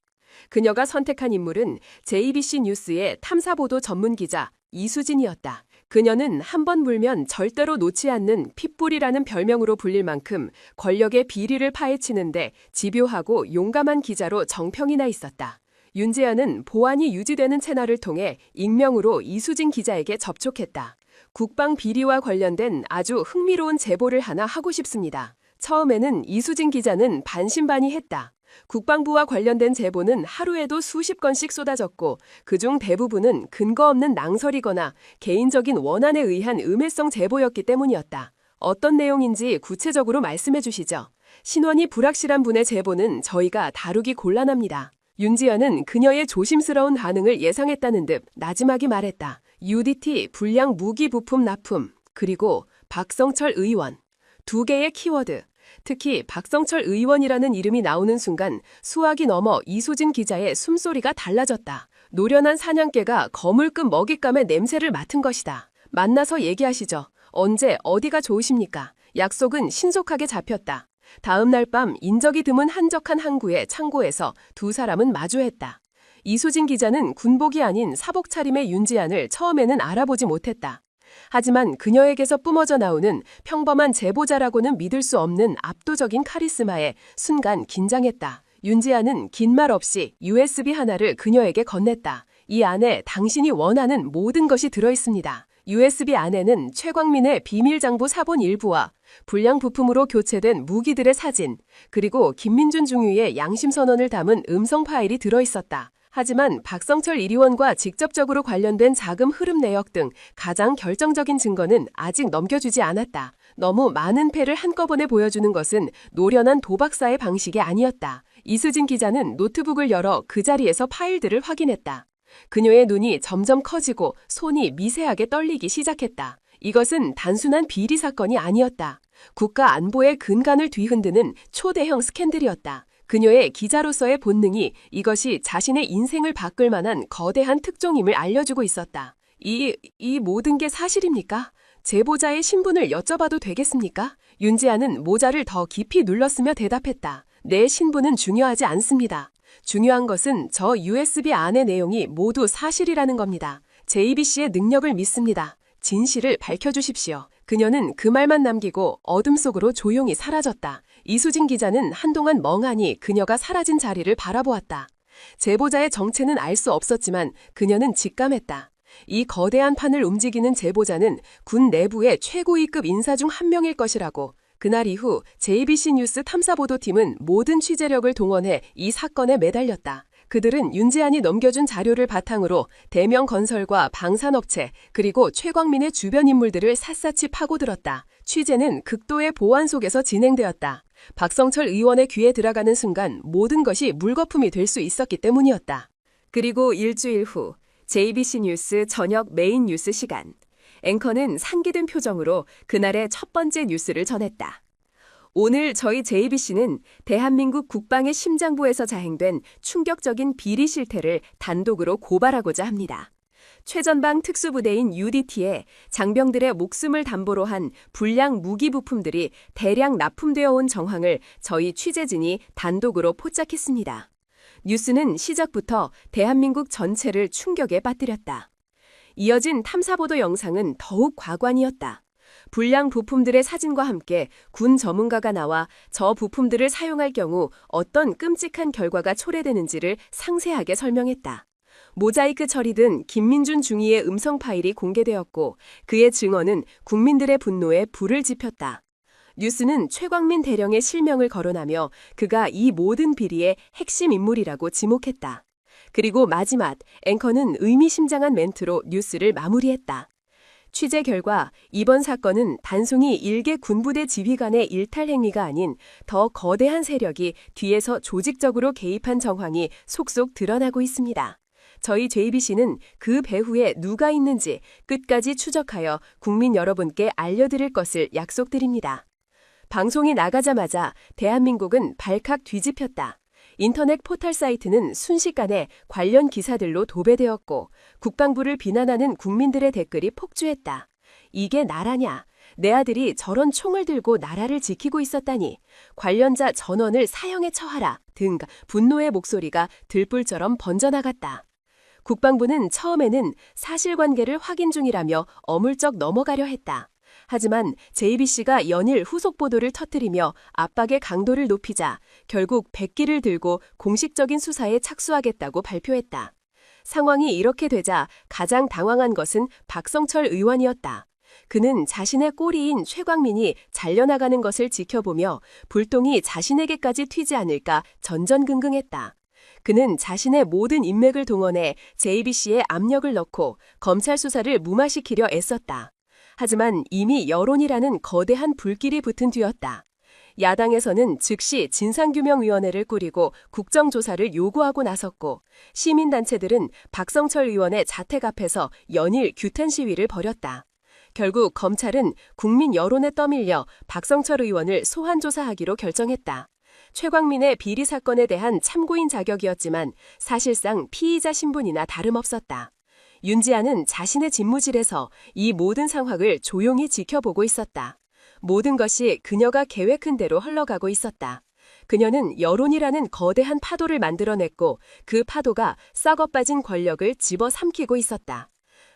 S1: 그녀가 선택한 인물은 JBC 뉴스의 탐사보도 전문 기자 이수진이었다. 그녀는 한 번 물면 절대로 놓지 않는 핏불이라는 별명으로 불릴 만큼 권력의 비리를 파헤치는데 집요하고 용감한 기자로 정평이 나 있었다. 윤지아는 보안이 유지되는 채널을 통해 익명으로 이수진 기자에게 접촉했다. 국방 비리와 관련된 아주 흥미로운 제보를 하나 하고 싶습니다. 처음에는 이수진 기자는 반신반의했다. 국방부와 관련된 제보는 하루에도 수십 건씩 쏟아졌고 그중 대부분은 근거 없는 낭설이거나 개인적인 원한에 의한 음해성 제보였기 때문이었다. 어떤 내용인지 구체적으로 말씀해 주시죠. 신원이 불확실한 분의 제보는 저희가 다루기 곤란합니다. 윤지아는 그녀의 조심스러운 반응을 예상했다는 듯 나지막이 말했다. UDT 불량 무기 부품 납품, 그리고 박성철 의원. 두 개의 키워드. 특히 박성철 의원이라는 이름이 나오는 순간 수학이 넘어 이수진 기자의 숨소리가 달라졌다. 노련한 사냥개가 거물급 먹잇감의 냄새를 맡은 것이다. 만나서 얘기하시죠. 언제 어디가 좋으십니까? 약속은 신속하게 잡혔다. 다음 날 밤 인적이 드문 한적한 항구의 창고에서 두 사람은 마주했다. 이수진 기자는 군복이 아닌 사복 차림의 윤지안을 처음에는 알아보지 못했다. 하지만 그녀에게서 뿜어져 나오는 평범한 제보자라고는 믿을 수 없는 압도적인 카리스마에 순간 긴장했다. 윤지아는 긴 말 없이 USB 하나를 그녀에게 건넸다. 이 안에 당신이 원하는 모든 것이 들어있습니다. USB 안에는 최광민의 비밀장부 사본 일부와 불량 부품으로 교체된 무기들의 사진, 그리고 김민준 중위의 양심선언을 담은 음성 파일이 들어있었다. 하지만 박성철 1의원과 직접적으로 관련된 자금 흐름 내역 등 가장 결정적인 증거는 아직 넘겨주지 않았다. 너무 많은 패를 한꺼번에 보여주는 것은 노련한 도박사의 방식이 아니었다. 이수진 기자는 노트북을 열어 그 자리에서 파일들을 확인했다. 그녀의 눈이 점점 커지고 손이 미세하게 떨리기 시작했다. 이것은 단순한 비리 사건이 아니었다. 국가 안보의 근간을 뒤흔드는 초대형 스캔들이었다. 그녀의 기자로서의 본능이 이것이 자신의 인생을 바꿀 만한 거대한 특종임을 알려주고 있었다. 이 모든 게 사실입니까? 제보자의 신분을 여쭤봐도 되겠습니까? 윤지아는 모자를 더 깊이 눌렀으며 대답했다. 내 신분은 중요하지 않습니다. 중요한 것은 저 USB 안의 내용이 모두 사실이라는 겁니다. JBC의 능력을 믿습니다. 진실을 밝혀주십시오. 그녀는 그 말만 남기고 어둠 속으로 조용히 사라졌다. 이수진 기자는 한동안 멍하니 그녀가 사라진 자리를 바라보았다. 제보자의 정체는 알 수 없었지만 그녀는 직감했다. 이 거대한 판을 움직이는 제보자는 군 내부의 최고위급 인사 중 한 명일 것이라고. 그날 이후 JBC 뉴스 탐사보도팀은 모든 취재력을 동원해 이 사건에 매달렸다. 그들은 윤지안이 넘겨준 자료를 바탕으로 대명 건설과 방산업체 그리고 최광민의 주변 인물들을 샅샅이 파고들었다. 취재는 극도의 보안 속에서 진행되었다. 박성철 의원의 귀에 들어가는 순간 모든 것이 물거품이 될 수 있었기 때문이었다. 그리고 일주일 후 JBC 뉴스 저녁 메인 뉴스 시간. 앵커는 상기된 표정으로 그날의 첫 번째 뉴스를 전했다. 오늘 저희 JBC는 대한민국 국방의 심장부에서 자행된 충격적인 비리 실태를 단독으로 고발하고자 합니다. 최전방 특수부대인 UDT에 장병들의 목숨을 담보로 한 불량 무기 부품들이 대량 납품되어 온 정황을 저희 취재진이 단독으로 포착했습니다. 뉴스는 시작부터 대한민국 전체를 충격에 빠뜨렸다. 이어진 탐사보도 영상은 더욱 과관이었다. 불량 부품들의 사진과 함께 군 전문가가 나와 저 부품들을 사용할 경우 어떤 끔찍한 결과가 초래되는지를 상세하게 설명했다. 모자이크 처리된 김민준 중위의 음성 파일이 공개되었고 그의 증언은 국민들의 분노에 불을 지폈다. 뉴스는 최광민 대령의 실명을 거론하며 그가 이 모든 비리의 핵심 인물이라고 지목했다. 그리고 마지막 앵커는 의미심장한 멘트로 뉴스를 마무리했다. 취재 결과 이번 사건은 단순히 일개 군부대 지휘관의 일탈 행위가 아닌 더 거대한 세력이 뒤에서 조직적으로 개입한 정황이 속속 드러나고 있습니다. 저희 JBC는 그 배후에 누가 있는지 끝까지 추적하여 국민 여러분께 알려드릴 것을 약속드립니다. 방송이 나가자마자 대한민국은 발칵 뒤집혔다. 인터넷 포털 사이트는 순식간에 관련 기사들로 도배되었고 국방부를 비난하는 국민들의 댓글이 폭주했다. 이게 나라냐? 내 아들이 저런 총을 들고 나라를 지키고 있었다니. 관련자 전원을 사형에 처하라 등 분노의 목소리가 들불처럼 번져나갔다. 국방부는 처음에는 사실관계를 확인 중이라며 어물쩍 넘어가려 했다. 하지만 JBC가 연일 후속 보도를 터뜨리며 압박의 강도를 높이자 결국 백기를 들고 공식적인 수사에 착수하겠다고 발표했다. 상황이 이렇게 되자 가장 당황한 것은 박성철 의원이었다. 그는 자신의 꼬리인 최광민이 잘려나가는 것을 지켜보며 불똥이 자신에게까지 튀지 않을까 전전긍긍했다. 그는 자신의 모든 인맥을 동원해 JBC에 압력을 넣고 검찰 수사를 무마시키려 애썼다. 하지만 이미 여론이라는 거대한 불길이 붙은 뒤였다. 야당에서는 즉시 진상규명위원회를 꾸리고 국정조사를 요구하고 나섰고 시민단체들은 박성철 의원의 자택 앞에서 연일 규탄 시위를 벌였다. 결국 검찰은 국민 여론에 떠밀려 박성철 의원을 소환조사하기로 결정했다. 최광민의 비리 사건에 대한 참고인 자격이었지만 사실상 피의자 신분이나 다름없었다. 윤지아는 자신의 집무실에서 이 모든 상황을 조용히 지켜보고 있었다. 모든 것이 그녀가 계획한 대로 흘러가고 있었다. 그녀는 여론이라는 거대한 파도를 만들어냈고 그 파도가 썩어빠진 권력을 집어삼키고 있었다.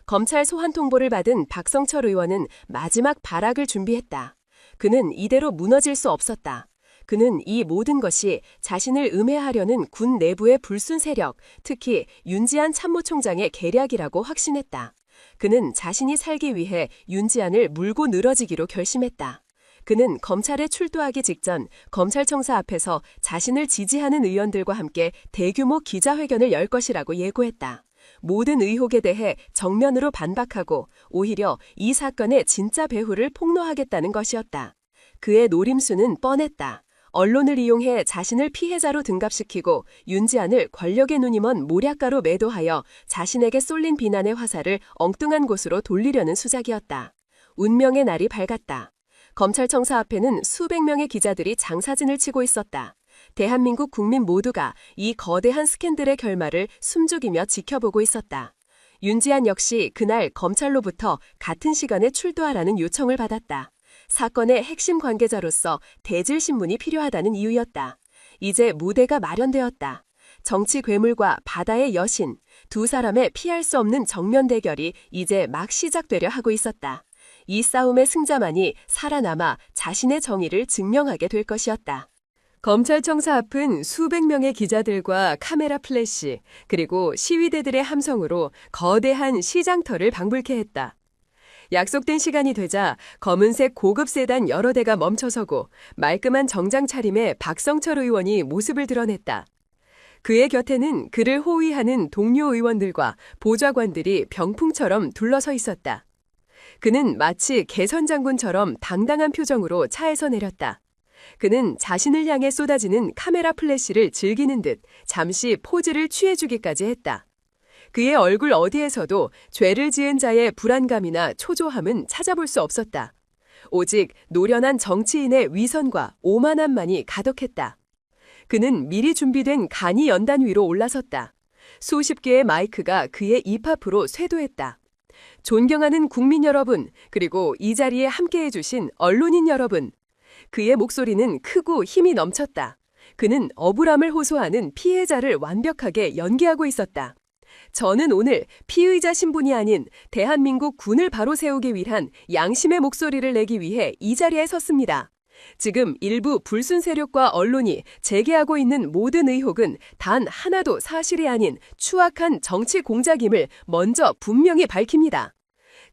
S1: 검찰 소환 통보를 받은 박성철 의원은 마지막 발악을 준비했다. 그는 이대로 무너질 수 없었다. 그는 이 모든 것이 자신을 음해하려는 군 내부의 불순 세력, 특히 윤지한 참모총장의 계략이라고 확신했다. 그는 자신이 살기 위해 윤지한을 물고 늘어지기로 결심했다. 그는 검찰에 출두하기 직전 검찰청사 앞에서 자신을 지지하는 의원들과 함께 대규모 기자회견을 열 것이라고 예고했다. 모든 의혹에 대해 정면으로 반박하고 오히려 이 사건의 진짜 배후를 폭로하겠다는 것이었다. 그의 노림수는 뻔했다. 언론을 이용해 자신을 피해자로 등갑시키고 윤지한을 권력의 눈이 먼 모략가로 매도하여 자신에게 쏠린 비난의 화살을 엉뚱한 곳으로 돌리려는 수작이었다. 운명의 날이 밝았다. 검찰청사 앞에는 수백 명의 기자들이 장사진을 치고 있었다. 대한민국 국민 모두가 이 거대한 스캔들의 결말을 숨죽이며 지켜보고 있었다. 윤지한 역시 그날 검찰로부터 같은 시간에 출두하라는 요청을 받았다. 사건의 핵심 관계자로서 대질 신문이 필요하다는 이유였다. 이제 무대가 마련되었다. 정치 괴물과 바다의 여신, 두 사람의 피할 수 없는 정면 대결이 이제 막 시작되려 하고 있었다. 이 싸움의 승자만이 살아남아 자신의 정의를 증명하게 될 것이었다. 검찰청사 앞은 수백 명의 기자들과 카메라 플래시, 그리고 시위대들의 함성으로 거대한 시장터를 방불케 했다. 약속된 시간이 되자 검은색 고급 세단 여러 대가 멈춰서고 말끔한 정장 차림의 박성철 의원이 모습을 드러냈다. 그의 곁에는 그를 호위하는 동료 의원들과 보좌관들이 병풍처럼 둘러서 있었다. 그는 마치 개선장군처럼 당당한 표정으로 차에서 내렸다. 그는 자신을 향해 쏟아지는 카메라 플래시를 즐기는 듯 잠시 포즈를 취해주기까지 했다. 그의 얼굴 어디에서도 죄를 지은 자의 불안감이나 초조함은 찾아볼 수 없었다. 오직 노련한 정치인의 위선과 오만함만이 가득했다. 그는 미리 준비된 간이 연단 위로 올라섰다. 수십 개의 마이크가 그의 입 앞으로 쇄도했다. 존경하는 국민 여러분, 그리고 이 자리에 함께해 주신 언론인 여러분. 그의 목소리는 크고 힘이 넘쳤다. 그는 억울함을 호소하는 피해자를 완벽하게 연기하고 있었다. 저는 오늘 피의자 신분이 아닌 대한민국 군을 바로 세우기 위한 양심의 목소리를 내기 위해 이 자리에 섰습니다. 지금 일부 불순 세력과 언론이 제기하고 있는 모든 의혹은 단 하나도 사실이 아닌 추악한 정치 공작임을 먼저 분명히 밝힙니다.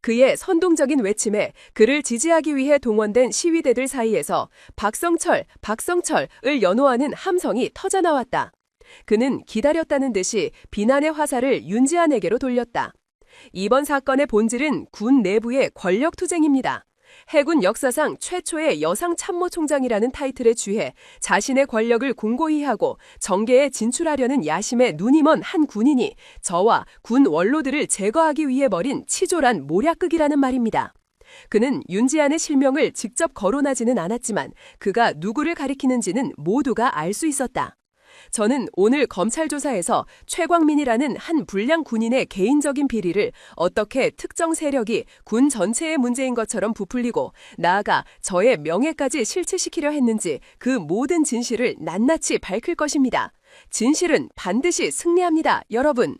S1: 그의 선동적인 외침에 그를 지지하기 위해 동원된 시위대들 사이에서 박성철, 박성철을 연호하는 함성이 터져나왔다. 그는 기다렸다는 듯이 비난의 화살을 윤지안에게로 돌렸다. 이번 사건의 본질은 군 내부의 권력투쟁입니다. 해군 역사상 최초의 여성 참모총장이라는 타이틀에 취해 자신의 권력을 공고히 하고 정계에 진출하려는 야심에 눈이 먼 한 군인이 저와 군 원로들을 제거하기 위해 벌인 치졸한 모략극이라는 말입니다. 그는 윤지안의 실명을 직접 거론하지는 않았지만 그가 누구를 가리키는지는 모두가 알 수 있었다. 저는 오늘 검찰 조사에서 최광민이라는 한 불량 군인의 개인적인 비리를 어떻게 특정 세력이 군 전체의 문제인 것처럼 부풀리고 나아가 저의 명예까지 실추시키려 했는지 그 모든 진실을 낱낱이 밝힐 것입니다. 진실은 반드시 승리합니다, 여러분.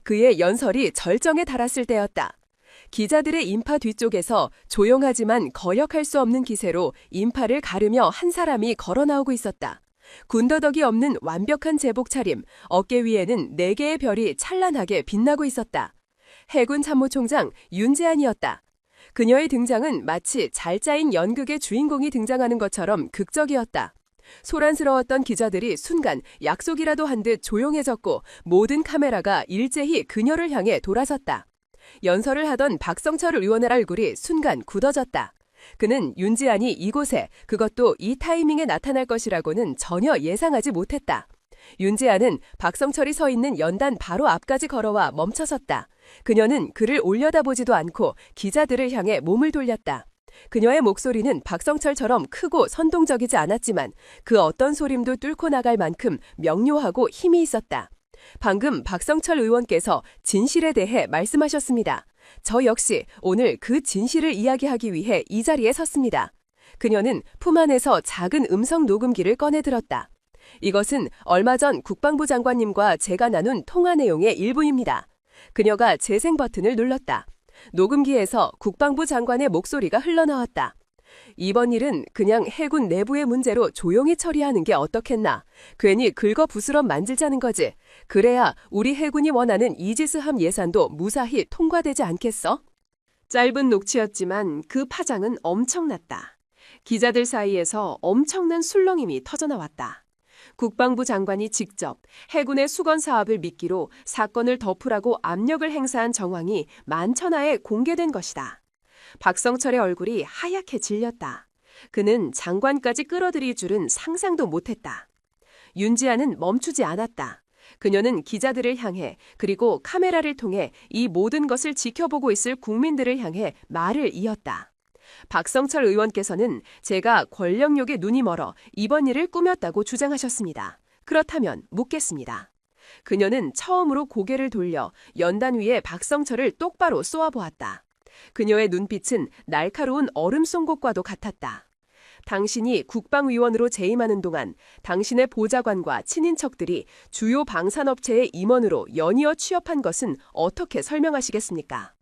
S1: 그의 연설이 절정에 달았을 때였다. 기자들의 인파 뒤쪽에서 조용하지만 거역할 수 없는 기세로 인파를 가르며 한 사람이 걸어 나오고 있었다. 군더더기 없는 완벽한 제복 차림, 어깨 위에는 4개의 별이 찬란하게 빛나고 있었다. 해군 참모총장 윤지안이었다. 그녀의 등장은 마치 잘 짜인 연극의 주인공이 등장하는 것처럼 극적이었다. 소란스러웠던 기자들이 순간 약속이라도 한 듯 조용해졌고 모든 카메라가 일제히 그녀를 향해 돌아섰다. 연설을 하던 박성철 의원의 얼굴이 순간 굳어졌다. 그는 윤지안이 이곳에, 그것도 이 타이밍에 나타날 것이라고는 전혀 예상하지 못했다. 윤지안은 박성철이 서 있는 연단 바로 앞까지 걸어와 멈춰섰다. 그녀는 그를 올려다보지도 않고 기자들을 향해 몸을 돌렸다. 그녀의 목소리는 박성철처럼 크고 선동적이지 않았지만 그 어떤 소림도 뚫고 나갈 만큼 명료하고 힘이 있었다. 방금 박성철 의원께서 진실에 대해 말씀하셨습니다. 저 역시 오늘 그 진실을 이야기하기 위해 이 자리에 섰습니다. 그녀는 품 안에서 작은 음성 녹음기를 꺼내 들었다. 이것은 얼마 전 국방부 장관님과 제가 나눈 통화 내용의 일부입니다. 그녀가 재생 버튼을 눌렀다. 녹음기에서 국방부 장관의 목소리가 흘러나왔다. 이번 일은 그냥 해군 내부의 문제로 조용히 처리하는 게 어떻겠나. 괜히 긁어부스럼 만들자는 거지. 그래야 우리 해군이 원하는 이지스함 예산도 무사히 통과되지 않겠어? 짧은 녹취였지만 그 파장은 엄청났다. 기자들 사이에서 엄청난 술렁임이 터져나왔다. 국방부 장관이 직접 해군의 수건 사업을 미끼로 사건을 덮으라고 압력을 행사한 정황이 만천하에 공개된 것이다. 박성철의 얼굴이 하얗게 질렸다. 그는 장관까지 끌어들일 줄은 상상도 못했다. 윤지안은 멈추지 않았다. 그녀는 기자들을 향해 그리고 카메라를 통해 이 모든 것을 지켜보고 있을 국민들을 향해 말을 이었다. 박성철 의원께서는 제가 권력욕에 눈이 멀어 이번 일을 꾸몄다고 주장하셨습니다. 그렇다면 묻겠습니다. 그녀는 처음으로 고개를 돌려 연단 위에 박성철을 똑바로 쏘아보았다. 그녀의 눈빛은 날카로운 얼음 송곳과도 같았다. 당신이 국방위원으로 재임하는 동안 당신의 보좌관과 친인척들이 주요 방산업체의 임원으로 연이어 취업한 것은 어떻게 설명하시겠습니까?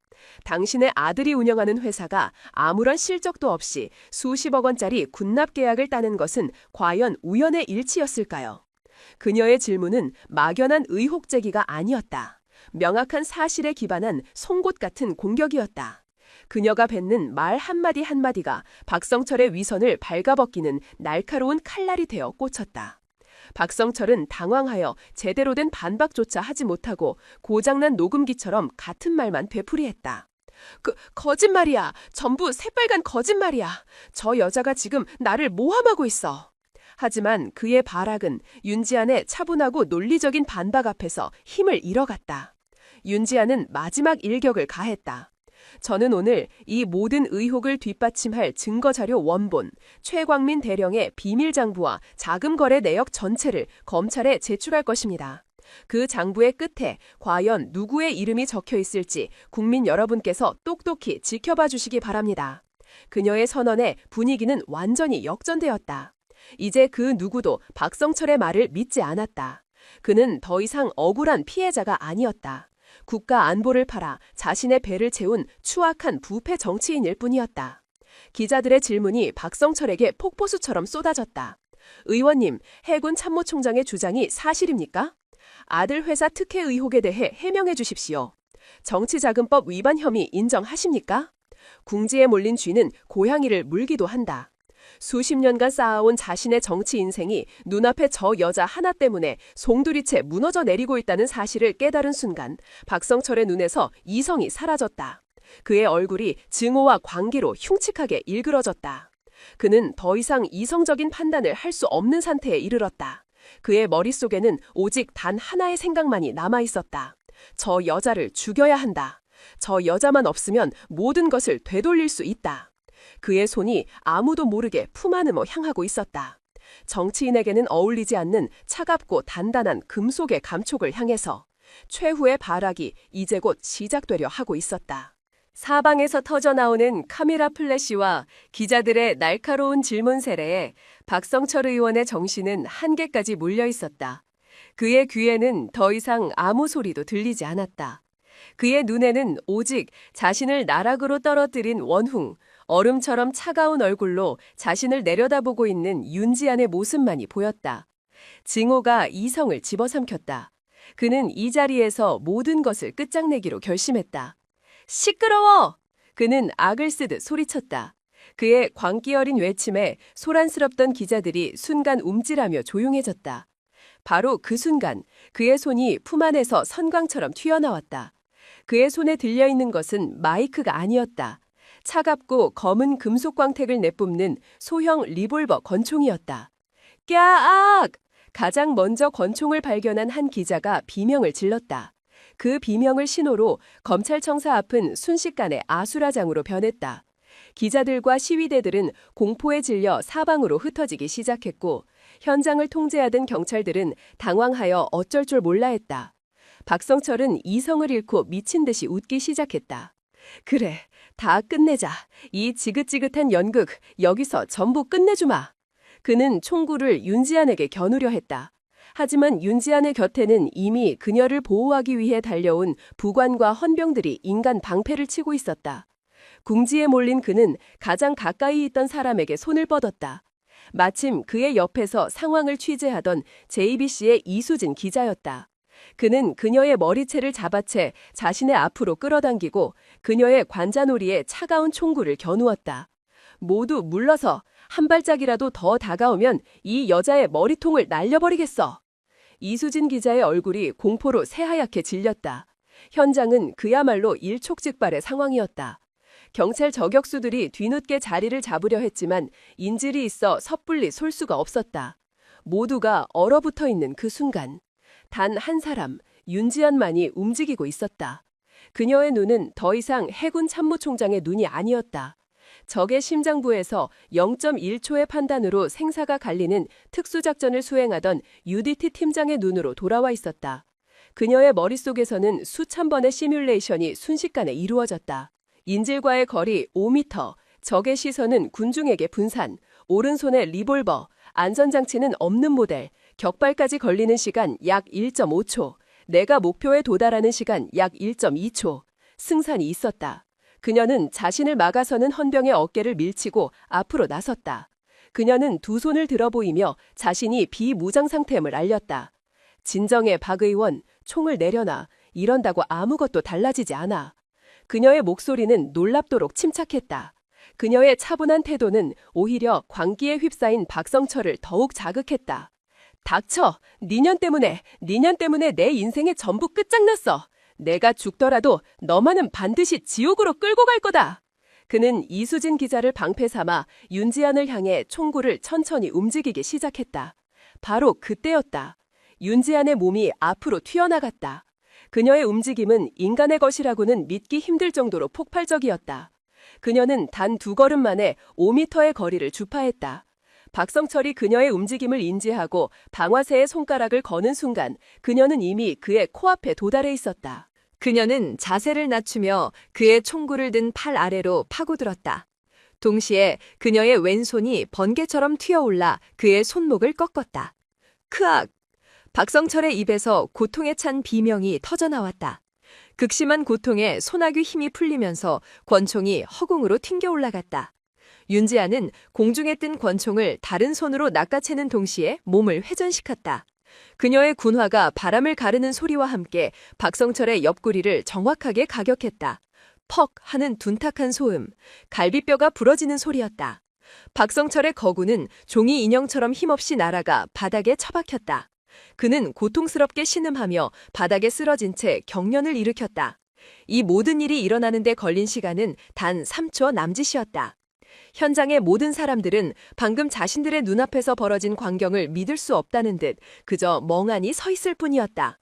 S1: 당신의 아들이 운영하는 회사가 아무런 실적도 없이 수십억 원짜리 군납 계약을 따는 것은 과연 우연의 일치였을까요? 그녀의 질문은 막연한 의혹 제기가 아니었다. 명확한 사실에 기반한 송곳 같은 공격이었다. 그녀가 뱉는 말 한마디 한마디가 박성철의 위선을 발가벗기는 날카로운 칼날이 되어 꽂혔다. 박성철은 당황하여 제대로 된 반박조차 하지 못하고 고장난 녹음기처럼 같은 말만 되풀이했다. 거짓말이야. 전부 새빨간 거짓말이야. 저 여자가 지금 나를 모함하고 있어. 하지만 그의 발악은 윤지안의 차분하고 논리적인 반박 앞에서 힘을 잃어갔다. 윤지안은 마지막 일격을 가했다. 저는 오늘 이 모든 의혹을 뒷받침할 증거자료 원본, 최광민 대령의 비밀 장부와 자금 거래 내역 전체를 검찰에 제출할 것입니다. 그 장부의 끝에 과연 누구의 이름이 적혀 있을지 국민 여러분께서 똑똑히 지켜봐 주시기 바랍니다. 그녀의 선언에 분위기는 완전히 역전되었다. 이제 그 누구도 박성철의 말을 믿지 않았다. 그는 더 이상 억울한 피해자가 아니었다. 국가 안보를 팔아 자신의 배를 채운 추악한 부패 정치인일 뿐이었다. 기자들의 질문이 박성철에게 폭포수처럼 쏟아졌다. 의원님, 해군 참모총장의 주장이 사실입니까? 아들 회사 특혜 의혹에 대해 해명해 주십시오. 정치자금법 위반 혐의 인정하십니까? 궁지에 몰린 쥐는 고양이를 물기도 한다. 수십 년간 쌓아온 자신의 정치 인생이 눈앞에 저 여자 하나 때문에 송두리째 무너져 내리고 있다는 사실을 깨달은 순간 박성철의 눈에서 이성이 사라졌다. 그의 얼굴이 증오와 광기로 흉측하게 일그러졌다. 그는 더 이상 이성적인 판단을 할 수 없는 상태에 이르렀다. 그의 머릿속에는 오직 단 하나의 생각만이 남아있었다. 저 여자를 죽여야 한다. 저 여자만 없으면 모든 것을 되돌릴 수 있다. 그의 손이 아무도 모르게 품 안으로 향하고 있었다. 정치인에게는 어울리지 않는 차갑고 단단한 금속의 감촉을 향해서 최후의 발악이 이제 곧 시작되려 하고 있었다. 사방에서 터져나오는 카메라 플래시와 기자들의 날카로운 질문 세례에 박성철 의원의 정신은 한계까지 몰려 있었다. 그의 귀에는 더 이상 아무 소리도 들리지 않았다. 그의 눈에는 오직 자신을 나락으로 떨어뜨린 원흉, 얼음처럼 차가운 얼굴로 자신을 내려다보고 있는 윤지안의 모습만이 보였다. 증오가 이성을 집어삼켰다. 그는 이 자리에서 모든 것을 끝장내기로 결심했다. 시끄러워! 그는 악을 쓰듯 소리쳤다. 그의 광기 어린 외침에 소란스럽던 기자들이 순간 움찔하며 조용해졌다. 바로 그 순간 그의 손이 품 안에서 선광처럼 튀어나왔다. 그의 손에 들려있는 것은 마이크가 아니었다. 차갑고 검은 금속 광택을 내뿜는 소형 리볼버 권총이었다. 꺄악! 가장 먼저 권총을 발견한 한 기자가 비명을 질렀다. 그 비명을 신호로 검찰청사 앞은 순식간에 아수라장으로 변했다. 기자들과 시위대들은 공포에 질려 사방으로 흩어지기 시작했고 현장을 통제하던 경찰들은 당황하여 어쩔 줄 몰라 했다. 박성철은 이성을 잃고 미친 듯이 웃기 시작했다. 그래, 다 끝내자. 이 지긋지긋한 연극 여기서 전부 끝내주마. 그는 총구를 윤지안에게 겨누려 했다. 하지만 윤지안의 곁에는 이미 그녀를 보호하기 위해 달려온 부관과 헌병들이 인간 방패를 치고 있었다. 궁지에 몰린 그는 가장 가까이 있던 사람에게 손을 뻗었다. 마침 그의 옆에서 상황을 취재하던 JBC의 이수진 기자였다. 그는 그녀의 머리채를 잡아채 자신의 앞으로 끌어당기고 그녀의 관자놀이에 차가운 총구를 겨누었다. 모두 물러서 한 발짝이라도 더 다가오면 이 여자의 머리통을 날려버리겠어. 이수진 기자의 얼굴이 공포로 새하얗게 질렸다. 현장은 그야말로 일촉즉발의 상황이었다. 경찰 저격수들이 뒤늦게 자리를 잡으려 했지만 인질이 있어 섣불리 쏠 수가 없었다. 모두가 얼어붙어 있는 그 순간 단 한 사람, 윤지안만이 움직이고 있었다. 그녀의 눈은 더 이상 해군 참모총장의 눈이 아니었다. 적의 심장부에서 0.1초의 판단으로 생사가 갈리는 특수작전을 수행하던 UDT 팀장의 눈으로 돌아와 있었다. 그녀의 머릿속에서는 수천 번의 시뮬레이션이 순식간에 이루어졌다. 인질과의 거리 5m, 적의 시선은 군중에게 분산, 오른손에 리볼버, 안전장치는 없는 모델, 격발까지 걸리는 시간 약 1.5초, 내가 목표에 도달하는 시간 약 1.2초, 승산이 있었다. 그녀는 자신을 막아서는 헌병의 어깨를 밀치고 앞으로 나섰다. 그녀는 두 손을 들어 보이며 자신이 비무장 상태임을 알렸다. 진정해 박 의원, 총을 내려놔. 이런다고 아무것도 달라지지 않아. 그녀의 목소리는 놀랍도록 침착했다. 그녀의 차분한 태도는 오히려 광기에 휩싸인 박성철을 더욱 자극했다. 닥쳐! 니년 때문에 내 인생의 전부 끝장났어. 내가 죽더라도 너만은 반드시 지옥으로 끌고 갈 거다. 그는 이수진 기자를 방패 삼아 윤지안을 향해 총구를 천천히 움직이기 시작했다. 바로 그때였다. 윤지안의 몸이 앞으로 튀어나갔다. 그녀의 움직임은 인간의 것이라고는 믿기 힘들 정도로 폭발적이었다. 그녀는 단 2걸음 만에 5m의 거리를 주파했다. 박성철이 그녀의 움직임을 인지하고 방아쇠의 손가락을 거는 순간 그녀는 이미 그의 코앞에 도달해 있었다. 그녀는 자세를 낮추며 그의 총구를 든 팔 아래로 파고들었다. 동시에 그녀의 왼손이 번개처럼 튀어올라 그의 손목을 꺾었다. 크악! 박성철의 입에서 고통에 찬 비명이 터져나왔다. 극심한 고통에 소나귀 힘이 풀리면서 권총이 허공으로 튕겨 올라갔다. 윤지안은 공중에 뜬 권총을 다른 손으로 낚아채는 동시에 몸을 회전시켰다. 그녀의 군화가 바람을 가르는 소리와 함께 박성철의 옆구리를 정확하게 가격했다. 퍽 하는 둔탁한 소음, 갈비뼈가 부러지는 소리였다. 박성철의 거구는 종이 인형처럼 힘없이 날아가 바닥에 처박혔다. 그는 고통스럽게 신음하며 바닥에 쓰러진 채 경련을 일으켰다. 이 모든 일이 일어나는 데 걸린 시간은 단 3초 남짓이었다. 현장의 모든 사람들은 방금 자신들의 눈앞에서 벌어진 광경을 믿을 수 없다는 듯 그저 멍하니 서 있을 뿐이었다.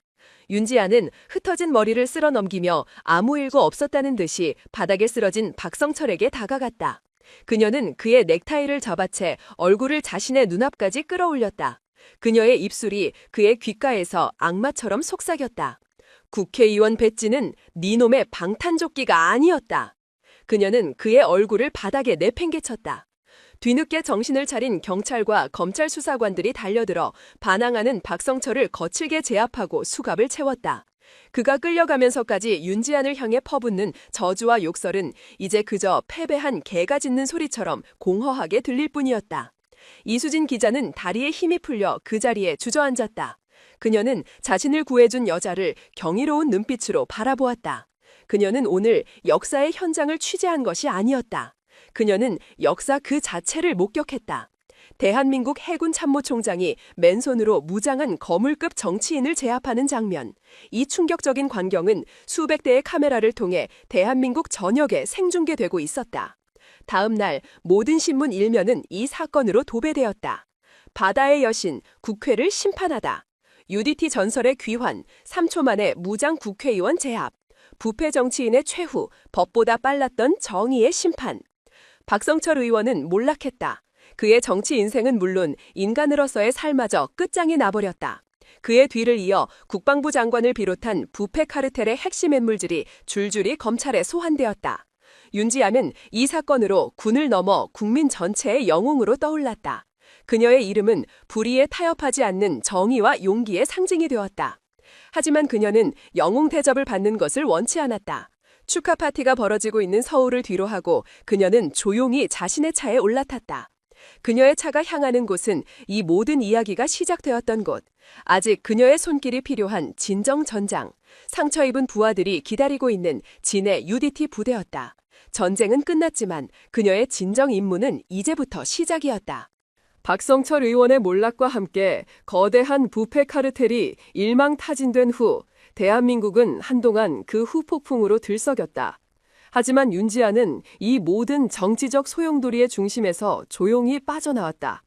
S1: 윤지아는 흩어진 머리를 쓸어 넘기며 아무 일도 없었다는 듯이 바닥에 쓰러진 박성철에게 다가갔다. 그녀는 그의 넥타이를 잡아채 얼굴을 자신의 눈앞까지 끌어올렸다. 그녀의 입술이 그의 귓가에서 악마처럼 속삭였다. 국회의원 배지는 네 놈의 방탄조끼가 아니었다. 그녀는 그의 얼굴을 바닥에 내팽개쳤다. 뒤늦게 정신을 차린 경찰과 검찰 수사관들이 달려들어 반항하는 박성철을 거칠게 제압하고 수갑을 채웠다. 그가 끌려가면서까지 윤지안을 향해 퍼붓는 저주와 욕설은 이제 그저 패배한 개가 짖는 소리처럼 공허하게 들릴 뿐이었다. 이수진 기자는 다리에 힘이 풀려 그 자리에 주저앉았다. 그녀는 자신을 구해준 여자를 경이로운 눈빛으로 바라보았다. 그녀는 오늘 역사의 현장을 취재한 것이 아니었다. 그녀는 역사 그 자체를 목격했다. 대한민국 해군 참모총장이 맨손으로 무장한 거물급 정치인을 제압하는 장면. 이 충격적인 광경은 수백 대의 카메라를 통해 대한민국 전역에 생중계되고 있었다. 다음 날 모든 신문 일면은 이 사건으로 도배되었다. 바다의 여신, 국회를 심판하다. UDT 전설의 귀환, 3초 만에 무장 국회의원 제압. 부패 정치인의 최후, 법보다 빨랐던 정의의 심판. 박성철 의원은 몰락했다. 그의 정치 인생은 물론 인간으로서의 삶마저 끝장이 나버렸다. 그의 뒤를 이어 국방부 장관을 비롯한 부패 카르텔의 핵심 인물들이 줄줄이 검찰에 소환되었다. 윤지아는 이 사건으로 군을 넘어 국민 전체의 영웅으로 떠올랐다. 그녀의 이름은 불의에 타협하지 않는 정의와 용기의 상징이 되었다. 하지만 그녀는 영웅 대접을 받는 것을 원치 않았다. 축하 파티가 벌어지고 있는 서울을 뒤로하고 그녀는 조용히 자신의 차에 올라탔다. 그녀의 차가 향하는 곳은 이 모든 이야기가 시작되었던 곳. 아직 그녀의 손길이 필요한 진정 전장. 상처 입은 부하들이 기다리고 있는 진의 UDT 부대였다. 전쟁은 끝났지만 그녀의 진정 임무는 이제부터 시작이었다. 박성철 의원의 몰락과 함께 거대한 부패 카르텔이 일망타진된 후 대한민국은 한동안 그 후폭풍으로 들썩였다. 하지만 윤지아는 이 모든 정치적 소용돌이의 중심에서 조용히 빠져나왔다.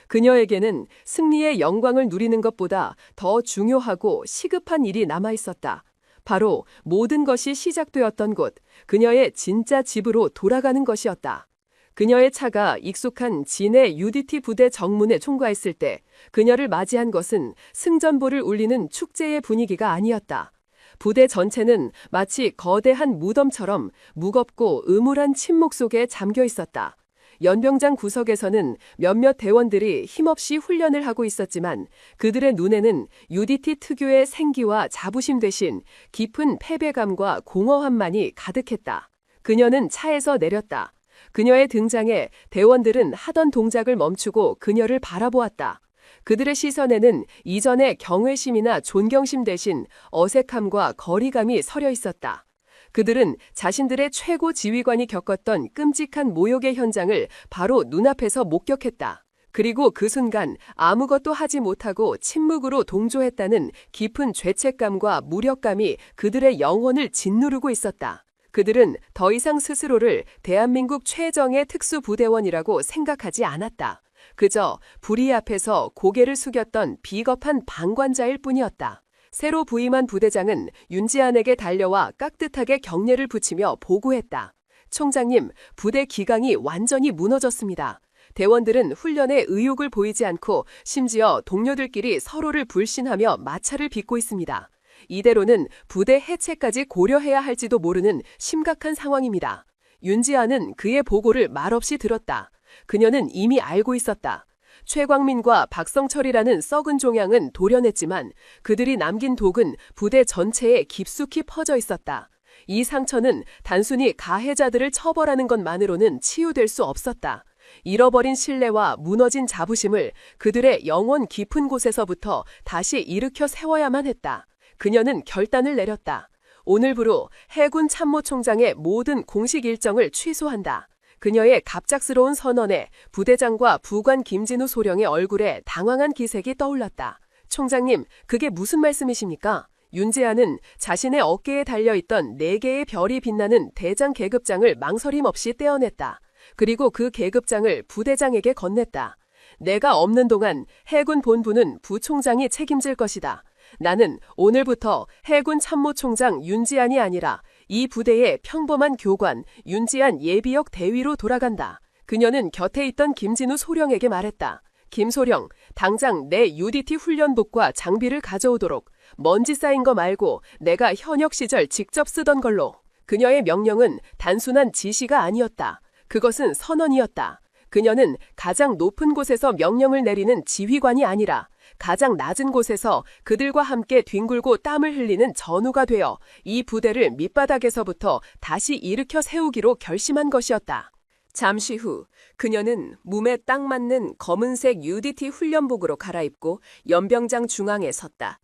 S1: 그녀에게는 승리의 영광을 누리는 것보다 더 중요하고 시급한 일이 남아있었다. 바로 모든 것이 시작되었던 곳, 그녀의 진짜 집으로 돌아가는 것이었다. 그녀의 차가 익숙한 진의 UDT 부대 정문에 총과했을 때 그녀를 맞이한 것은 승전보를 울리는 축제의 분위기가 아니었다. 부대 전체는 마치 거대한 무덤처럼 무겁고 음울한 침묵 속에 잠겨 있었다. 연병장 구석에서는 몇몇 대원들이 힘없이 훈련을 하고 있었지만 그들의 눈에는 UDT 특유의 생기와 자부심 대신 깊은 패배감과 공허함만이 가득했다. 그녀는 차에서 내렸다. 그녀의 등장에 대원들은 하던 동작을 멈추고 그녀를 바라보았다. 그들의 시선에는 이전의 경외심이나 존경심 대신 어색함과 거리감이 서려 있었다. 그들은 자신들의 최고 지휘관이 겪었던 끔찍한 모욕의 현장을 바로 눈앞에서 목격했다. 그리고 그 순간 아무것도 하지 못하고 침묵으로 동조했다는 깊은 죄책감과 무력감이 그들의 영혼을 짓누르고 있었다. 그들은 더 이상 스스로를 대한민국 최정예 특수부대원이라고 생각하지 않았다. 그저 불의 앞에서 고개를 숙였던 비겁한 방관자일 뿐이었다. 새로 부임한 부대장은 윤지안에게 달려와 깍듯하게 경례를 붙이며 보고했다. 총장님, 부대 기강이 완전히 무너졌습니다. 대원들은 훈련에 의욕을 보이지 않고 심지어 동료들끼리 서로를 불신하며 마찰을 빚고 있습니다. 이대로는 부대 해체까지 고려해야 할지도 모르는 심각한 상황입니다. 윤지아는 그의 보고를 말없이 들었다. 그녀는 이미 알고 있었다. 최광민과 박성철이라는 썩은 종양은 도려냈지만 그들이 남긴 독은 부대 전체에 깊숙이 퍼져 있었다. 이 상처는 단순히 가해자들을 처벌하는 것만으로는 치유될 수 없었다. 잃어버린 신뢰와 무너진 자부심을 그들의 영혼 깊은 곳에서부터 다시 일으켜 세워야만 했다. 그녀는 결단을 내렸다. 오늘부로 해군 참모총장의 모든 공식 일정을 취소한다. 그녀의 갑작스러운 선언에 부대장과 부관 김진우 소령의 얼굴에 당황한 기색이 떠올랐다. 총장님, 그게 무슨 말씀이십니까? 윤지아는 자신의 어깨에 달려있던 4개의 별이 빛나는 대장 계급장을 망설임 없이 떼어냈다. 그리고 그 계급장을 부대장에게 건넸다. 내가 없는 동안 해군 본부는 부총장이 책임질 것이다. 나는 오늘부터 해군 참모총장 윤지안이 아니라 이 부대의 평범한 교관 윤지안 예비역 대위로 돌아간다. 그녀는 곁에 있던 김진우 소령에게 말했다. 김소령, 당장 내 UDT 훈련복과 장비를 가져오도록. 먼지 쌓인 거 말고 내가 현역 시절 직접 쓰던 걸로. 그녀의 명령은 단순한 지시가 아니었다. 그것은 선언이었다. 그녀는 가장 높은 곳에서 명령을 내리는 지휘관이 아니라 가장 낮은 곳에서 그들과 함께 뒹굴고 땀을 흘리는 전우가 되어 이 부대를 밑바닥에서부터 다시 일으켜 세우기로 결심한 것이었다. 잠시 후 그녀는 몸에 딱 맞는 검은색 UDT 훈련복으로 갈아입고 연병장 중앙에 섰다.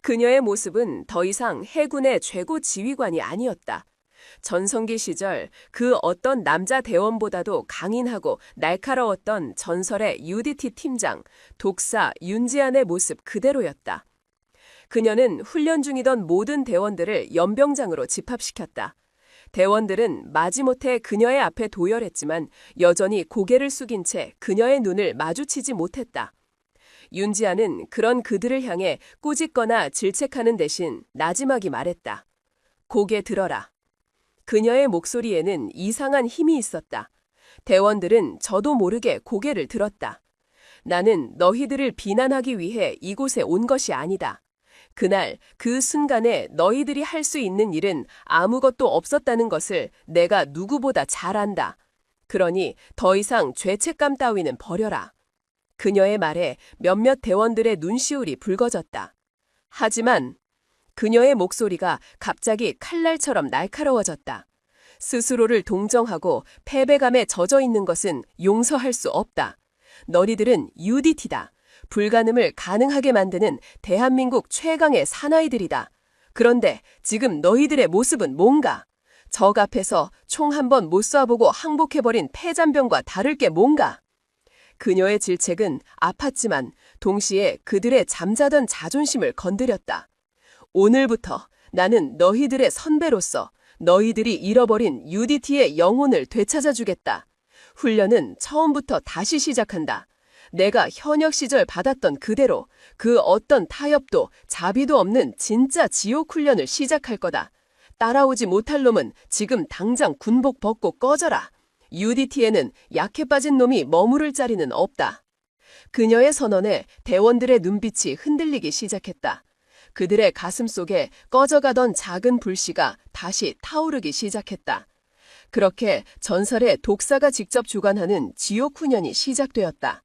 S1: 그녀의 모습은 더 이상 해군의 최고 지휘관이 아니었다. 전성기 시절 그 어떤 남자 대원보다도 강인하고 날카로웠던 전설의 UDT 팀장, 독사 윤지안의 모습 그대로였다. 그녀는 훈련 중이던 모든 대원들을 연병장으로 집합시켰다. 대원들은 마지못해 그녀의 앞에 도열했지만 여전히 고개를 숙인 채 그녀의 눈을 마주치지 못했다. 윤지아는 그런 그들을 향해 꾸짖거나 질책하는 대신 나지막이 말했다. 고개 들어라. 그녀의 목소리에는 이상한 힘이 있었다. 대원들은 저도 모르게 고개를 들었다. 나는 너희들을 비난하기 위해 이곳에 온 것이 아니다. 그날 그 순간에 너희들이 할 수 있는 일은 아무것도 없었다는 것을 내가 누구보다 잘 안다. 그러니 더 이상 죄책감 따위는 버려라. 그녀의 말에 몇몇 대원들의 눈시울이 붉어졌다. 하지만 그녀의 목소리가 갑자기 칼날처럼 날카로워졌다. 스스로를 동정하고 패배감에 젖어 있는 것은 용서할 수 없다. 너희들은 UDT다. 불가능을 가능하게 만드는 대한민국 최강의 사나이들이다. 그런데 지금 너희들의 모습은 뭔가? 적 앞에서 총 한 번 못 쏴보고 항복해버린 패잔병과 다를 게 뭔가? 그녀의 질책은 아팠지만 동시에 그들의 잠자던 자존심을 건드렸다. 오늘부터 나는 너희들의 선배로서 너희들이 잃어버린 UDT의 영혼을 되찾아주겠다. 훈련은 처음부터 다시 시작한다. 내가 현역 시절 받았던 그대로 그 어떤 타협도 자비도 없는 진짜 지옥 훈련을 시작할 거다. 따라오지 못할 놈은 지금 당장 군복 벗고 꺼져라. UDT에는 약해 빠진 놈이 머무를 자리는 없다. 그녀의 선언에 대원들의 눈빛이 흔들리기 시작했다. 그들의 가슴 속에 꺼져가던 작은 불씨가 다시 타오르기 시작했다. 그렇게 전설의 독사가 직접 주관하는 지옥 훈련이 시작되었다.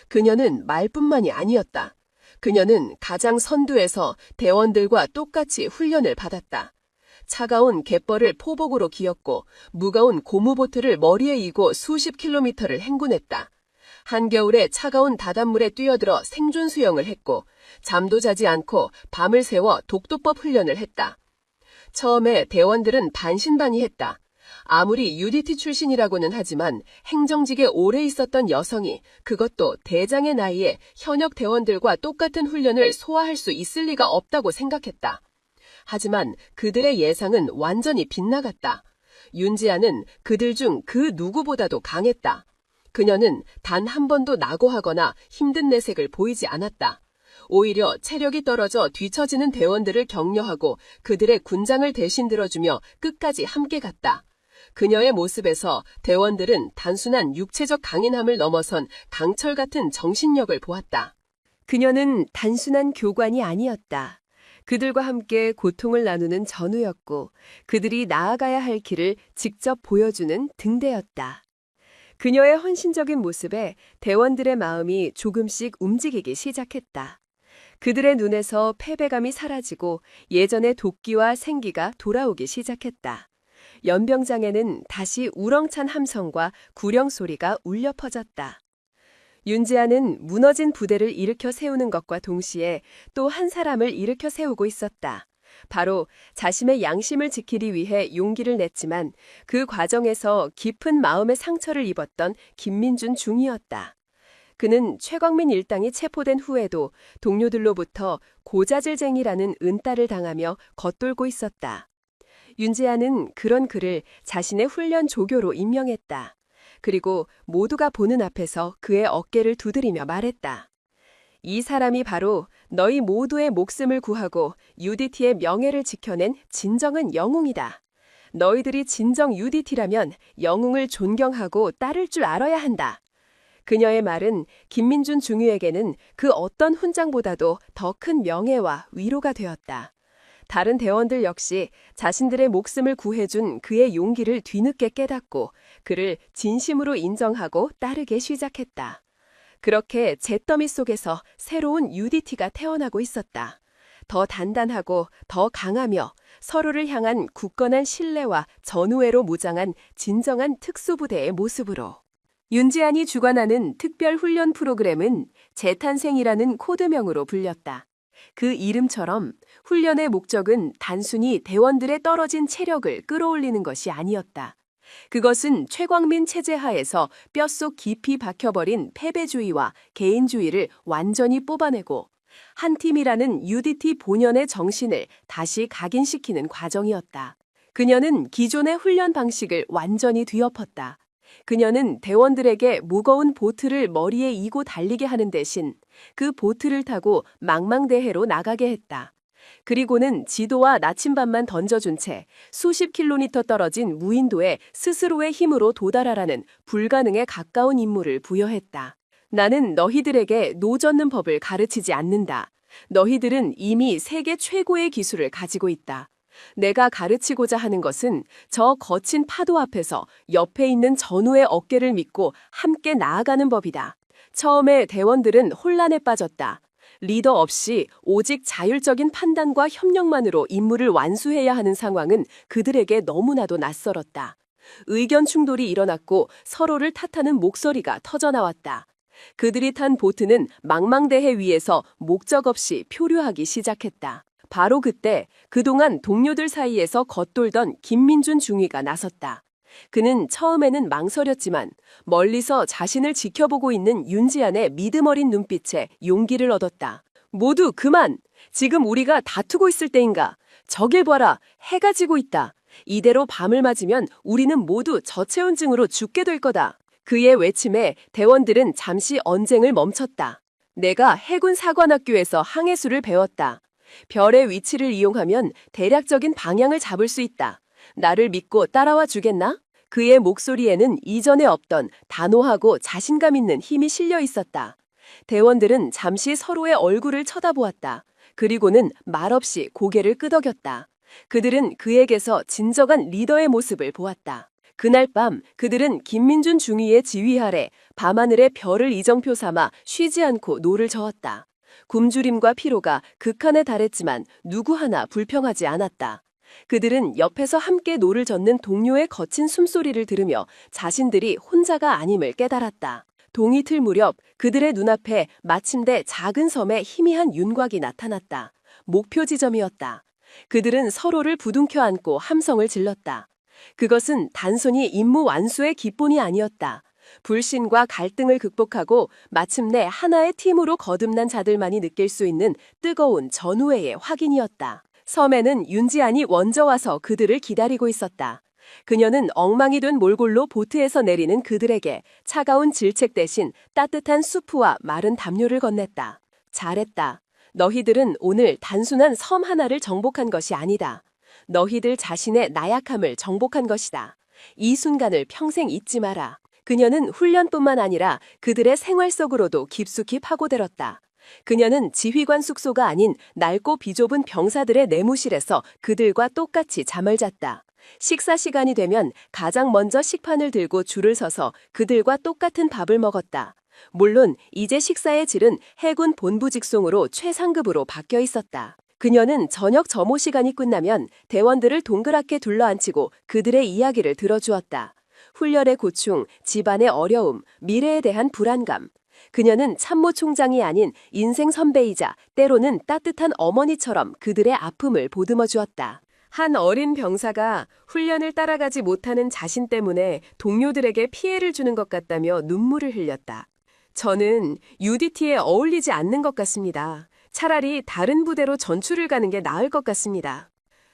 S1: 그녀는 말뿐만이 아니었다. 그녀는 가장 선두에서 대원들과 똑같이 훈련을 받았다. 차가운 갯벌을 포복으로 기었고 무거운 고무보트를 머리에 이고 수십 킬로미터를 행군했다. 한겨울에 차가운 바닷물에 뛰어들어 생존 수영을 했고 잠도 자지 않고 밤을 새워 독도법 훈련을 했다. 처음에 대원들은 반신반의했다. 아무리 UDT 출신이라고는 하지만 행정직에 오래 있었던 여성이 그것도 대장의 나이에 현역 대원들과 똑같은 훈련을 소화할 수 있을 리가 없다고 생각했다. 하지만 그들의 예상은 완전히 빗나갔다. 윤지아는 그들 중 그 누구보다도 강했다. 그녀는 단 한 번도 낙오하거나 힘든 내색을 보이지 않았다. 오히려 체력이 떨어져 뒤처지는 대원들을 격려하고 그들의 군장을 대신 들어주며 끝까지 함께 갔다. 그녀의 모습에서 대원들은 단순한 육체적 강인함을 넘어선 강철 같은 정신력을 보았다. 그녀는 단순한 교관이 아니었다. 그들과 함께 고통을 나누는 전우였고 그들이 나아가야 할 길을 직접 보여주는 등대였다. 그녀의 헌신적인 모습에 대원들의 마음이 조금씩 움직이기 시작했다. 그들의 눈에서 패배감이 사라지고 예전의 도끼와 생기가 돌아오기 시작했다. 연병장에는 다시 우렁찬 함성과 구령 소리가 울려 퍼졌다. 윤지아는 무너진 부대를 일으켜 세우는 것과 동시에 또 한 사람을 일으켜 세우고 있었다. 바로 자신의 양심을 지키기 위해 용기를 냈지만 그 과정에서 깊은 마음의 상처를 입었던 김민준 중위였다. 그는 최광민 일당이 체포된 후에도 동료들로부터 고자질쟁이라는 은따를 당하며 겉돌고 있었다. 윤지아는 그런 그를 자신의 훈련 조교로 임명했다. 그리고 모두가 보는 앞에서 그의 어깨를 두드리며 말했다. 이 사람이 바로 너희 모두의 목숨을 구하고 UDT의 명예를 지켜낸 진정한 영웅이다. 너희들이 진정 UDT라면 영웅을 존경하고 따를 줄 알아야 한다. 그녀의 말은 김민준 중위에게는 그 어떤 훈장보다도 더 큰 명예와 위로가 되었다. 다른 대원들 역시 자신들의 목숨을 구해준 그의 용기를 뒤늦게 깨닫고 그를 진심으로 인정하고 따르게 시작했다. 그렇게 잿더미 속에서 새로운 UDT가 태어나고 있었다. 더 단단하고 더 강하며 서로를 향한 굳건한 신뢰와 전우애로 무장한 진정한 특수부대의 모습으로. 윤지안이 주관하는 특별훈련 프로그램은 재탄생이라는 코드명으로 불렸다. 그 이름처럼 훈련의 목적은 단순히 대원들의 떨어진 체력을 끌어올리는 것이 아니었다. 그것은 최광민 체제 하에서 뼛속 깊이 박혀버린 패배주의와 개인주의를 완전히 뽑아내고 한 팀이라는 UDT 본연의 정신을 다시 각인시키는 과정이었다. 그녀는 기존의 훈련 방식을 완전히 뒤엎었다. 그녀는 대원들에게 무거운 보트를 머리에 이고 달리게 하는 대신 그 보트를 타고 망망대해로 나가게 했다. 그리고는 지도와 나침반만 던져준 채 수십 킬로미터 떨어진 무인도에 스스로의 힘으로 도달하라는 불가능에 가까운 임무를 부여했다. 나는 너희들에게 노 젓는 법을 가르치지 않는다. 너희들은 이미 세계 최고의 기술을 가지고 있다. 내가 가르치고자 하는 것은 저 거친 파도 앞에서 옆에 있는 전우의 어깨를 믿고 함께 나아가는 법이다. 처음에 대원들은 혼란에 빠졌다. 리더 없이 오직 자율적인 판단과 협력만으로 임무를 완수해야 하는 상황은 그들에게 너무나도 낯설었다. 의견 충돌이 일어났고 서로를 탓하는 목소리가 터져나왔다. 그들이 탄 보트는 망망대해 위에서 목적 없이 표류하기 시작했다. 바로 그때 그동안 동료들 사이에서 겉돌던 김민준 중위가 나섰다. 그는 처음에는 망설였지만 멀리서 자신을 지켜보고 있는 윤지안의 믿음 어린 눈빛에 용기를 얻었다. 모두 그만! 지금 우리가 다투고 있을 때인가? 저길 봐라! 해가 지고 있다. 이대로 밤을 맞으면 우리는 모두 저체온증으로 죽게 될 거다. 그의 외침에 대원들은 잠시 언쟁을 멈췄다. 내가 해군 사관학교에서 항해술을 배웠다. 별의 위치를 이용하면 대략적인 방향을 잡을 수 있다. 나를 믿고 따라와 주겠나? 그의 목소리에는 이전에 없던 단호하고 자신감 있는 힘이 실려 있었다. 대원들은 잠시 서로의 얼굴을 쳐다보았다. 그리고는 말없이 고개를 끄덕였다. 그들은 그에게서 진정한 리더의 모습을 보았다. 그날 밤 그들은 김민준 중위의 지휘 아래 밤하늘의 별을 이정표 삼아 쉬지 않고 노를 저었다. 굶주림과 피로가 극한에 달했지만 누구 하나 불평하지 않았다. 그들은 옆에서 함께 노를 젓는 동료의 거친 숨소리를 들으며 자신들이 혼자가 아님을 깨달았다. 동이틀 무렵 그들의 눈앞에 마침내 작은 섬에 희미한 윤곽이 나타났다. 목표 지점이었다. 그들은 서로를 부둥켜 안고 함성을 질렀다. 그것은 단순히 임무 완수의 기쁨이 아니었다. 불신과 갈등을 극복하고 마침내 하나의 팀으로 거듭난 자들만이 느낄 수 있는 뜨거운 전우애의 확인이었다. 섬에는 윤지안이 먼저 와서 그들을 기다리고 있었다. 그녀는 엉망이 된 몰골로 보트에서 내리는 그들에게 차가운 질책 대신 따뜻한 수프와 마른 담요를 건넸다. 잘했다. 너희들은 오늘 단순한 섬 하나를 정복한 것이 아니다. 너희들 자신의 나약함을 정복한 것이다. 이 순간을 평생 잊지 마라. 그녀는 훈련뿐만 아니라 그들의 생활 속으로도 깊숙이 파고들었다. 그녀는 지휘관 숙소가 아닌 낡고 비좁은 병사들의 내무실에서 그들과 똑같이 잠을 잤다. 식사 시간이 되면 가장 먼저 식판을 들고 줄을 서서 그들과 똑같은 밥을 먹었다. 물론 이제 식사의 질은 해군 본부 직송으로 최상급으로 바뀌어 있었다. 그녀는 저녁 점호 시간이 끝나면 대원들을 동그랗게 둘러앉히고 그들의 이야기를 들어주었다. 훈련의 고충, 집안의 어려움, 미래에 대한 불안감.
S2: 그녀는 참모총장이 아닌 인생 선배이자 때로는 따뜻한 어머니처럼 그들의 아픔을 보듬어 주었다.
S1: 한 어린 병사가 훈련을 따라가지 못하는 자신 때문에 동료들에게 피해를 주는 것 같다며 눈물을 흘렸다. 저는 UDT에 어울리지 않는 것 같습니다. 차라리 다른 부대로 전출을 가는 게 나을 것 같습니다.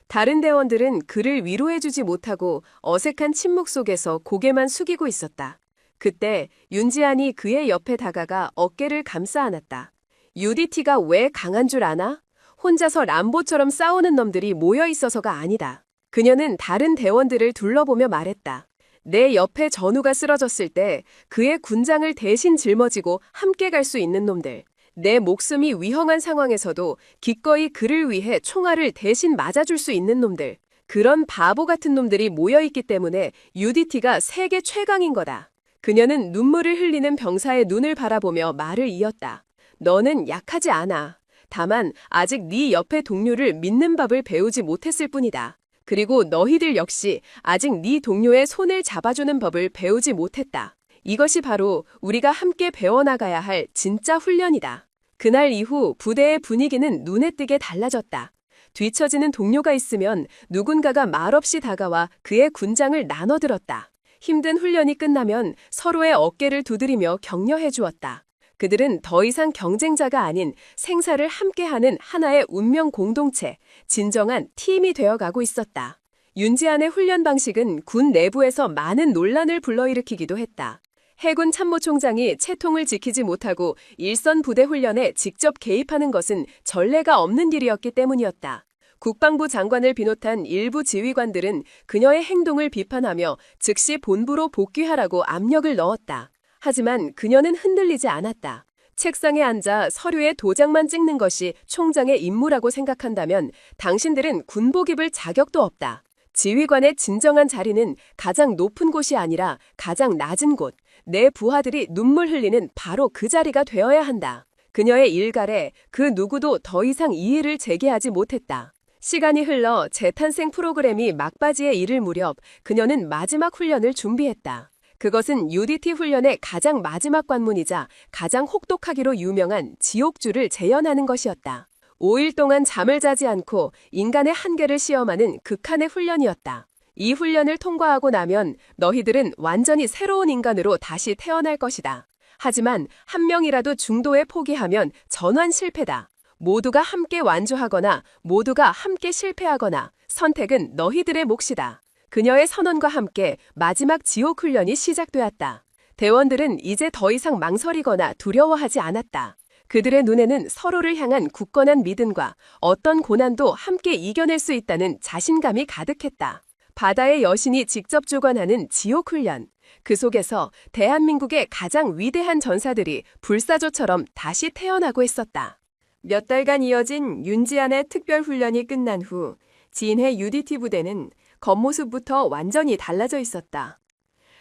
S1: 다른 대원들은 그를 위로해주지 못하고 어색한 침묵 속에서 고개만 숙이고 있었다. 그때 윤지안이 그의 옆에 다가가 어깨를 감싸 안았다. UDT가 왜 강한 줄 아나? 혼자서 람보처럼 싸우는 놈들이 모여 있어서가 아니다. 그녀는 다른 대원들을 둘러보며 말했다. 내 옆에 전우가 쓰러졌을 때 그의 군장을 대신 짊어지고 함께 갈 수 있는 놈들. 내 목숨이 위험한 상황에서도 기꺼이 그를 위해 총알을 대신 맞아줄 수 있는 놈들. 그런 바보 같은 놈들이 모여있기 때문에 UDT가 세계 최강인 거다. 그녀는 눈물을 흘리는 병사의 눈을 바라보며 말을 이었다. 너는 약하지 않아. 다만 아직 네 옆에 동료를 믿는 법을 배우지 못했을 뿐이다. 그리고 너희들 역시 아직 네 동료의 손을 잡아주는 법을 배우지 못했다. 이것이 바로 우리가 함께 배워나가야 할 진짜 훈련이다. 그날 이후 부대의 분위기는 눈에 띄게 달라졌다. 뒤처지는 동료가 있으면 누군가가 말없이 다가와 그의 군장을 나눠들었다. 힘든 훈련이 끝나면 서로의 어깨를 두드리며 격려해 주었다. 그들은 더 이상 경쟁자가 아닌 생사를 함께하는 하나의 운명 공동체, 진정한 팀이 되어가고 있었다. 윤지안의 훈련 방식은 군 내부에서 많은 논란을 불러일으키기도 했다. 해군 참모총장이 채통을 지키지 못하고 일선 부대 훈련에 직접 개입하는 것은 전례가 없는 일이었기 때문이었다. 국방부 장관을 비롯한 일부 지휘관들은 그녀의 행동을 비판하며 즉시 본부로 복귀하라고 압력을 넣었다. 하지만 그녀는 흔들리지 않았다. 책상에 앉아 서류에 도장만 찍는 것이 총장의 임무라고 생각한다면 당신들은 군복 입을 자격도 없다. 지휘관의 진정한 자리는 가장 높은 곳이 아니라 가장 낮은 곳, 내 부하들이 눈물 흘리는 바로 그 자리가 되어야 한다. 그녀의 일갈에 그 누구도 더 이상 이의를 제기하지 못했다. 시간이 흘러 재탄생 프로그램이 막바지에 이를 무렵 그녀는 마지막 훈련을 준비했다. 그것은 UDT 훈련의 가장 마지막 관문이자 가장 혹독하기로 유명한 지옥줄을 재현하는 것이었다. 5일 동안 잠을 자지 않고 인간의 한계를 시험하는 극한의 훈련이었다. 이 훈련을 통과하고 나면 너희들은 완전히 새로운 인간으로 다시 태어날 것이다. 하지만 한 명이라도 중도에 포기하면 전환 실패다. 모두가 함께 완주하거나 모두가 함께 실패하거나 선택은 너희들의 몫이다. 그녀의 선언과 함께 마지막 지옥 훈련이 시작되었다. 대원들은 이제 더 이상 망설이거나 두려워하지 않았다. 그들의 눈에는 서로를 향한 굳건한 믿음과 어떤 고난도 함께 이겨낼 수 있다는 자신감이 가득했다. 바다의 여신이 직접 주관하는 지옥 훈련. 그 속에서 대한민국의 가장 위대한 전사들이 불사조처럼 다시 태어나고 있었다. 몇 달간 이어진 윤지안의 특별훈련이 끝난 후 진해 UDT 부대는 겉모습부터 완전히 달라져 있었다.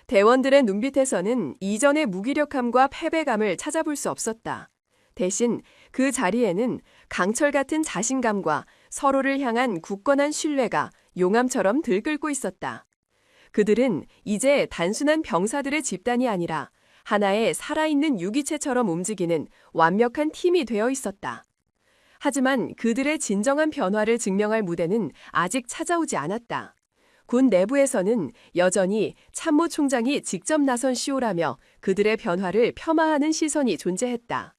S1: 대원들의 눈빛에서는 이전의 무기력함과 패배감을 찾아볼 수 없었다. 대신 그 자리에는 강철 같은 자신감과 서로를 향한 굳건한 신뢰가 용암처럼 들끓고 있었다. 그들은 이제 단순한 병사들의 집단이 아니라 하나의 살아있는 유기체처럼 움직이는 완벽한 팀이 되어 있었다. 하지만 그들의 진정한 변화를 증명할 무대는 아직 찾아오지 않았다. 군 내부에서는 여전히 참모총장이 직접 나선 시호라며 그들의 변화를 폄하하는 시선이 존재했다.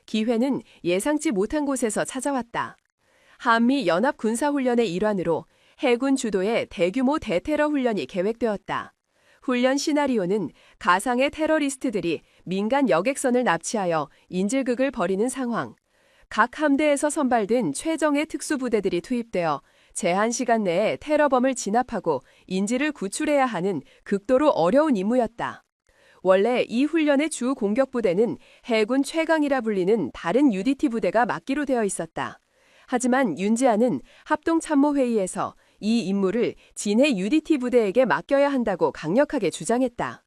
S1: 기회는 예상치 못한 곳에서 찾아왔다. 한미 연합 군사훈련의 일환으로 해군 주도의 대규모 대테러 훈련이 계획되었다. 훈련 시나리오는 가상의 테러리스트들이 민간 여객선을 납치하여 인질극을 벌이는 상황. 각 함대에서 선발된 최정예 특수부대들이 투입되어 제한 시간 내에 테러범을 진압하고 인질을 구출해야 하는 극도로 어려운 임무였다. 원래 이 훈련의 주 공격부대는 해군 최강이라 불리는 다른 UDT 부대가 맡기로 되어 있었다. 하지만 윤지안은 합동참모회의에서 이 임무를 진해 UDT 부대에게 맡겨야 한다고 강력하게 주장했다.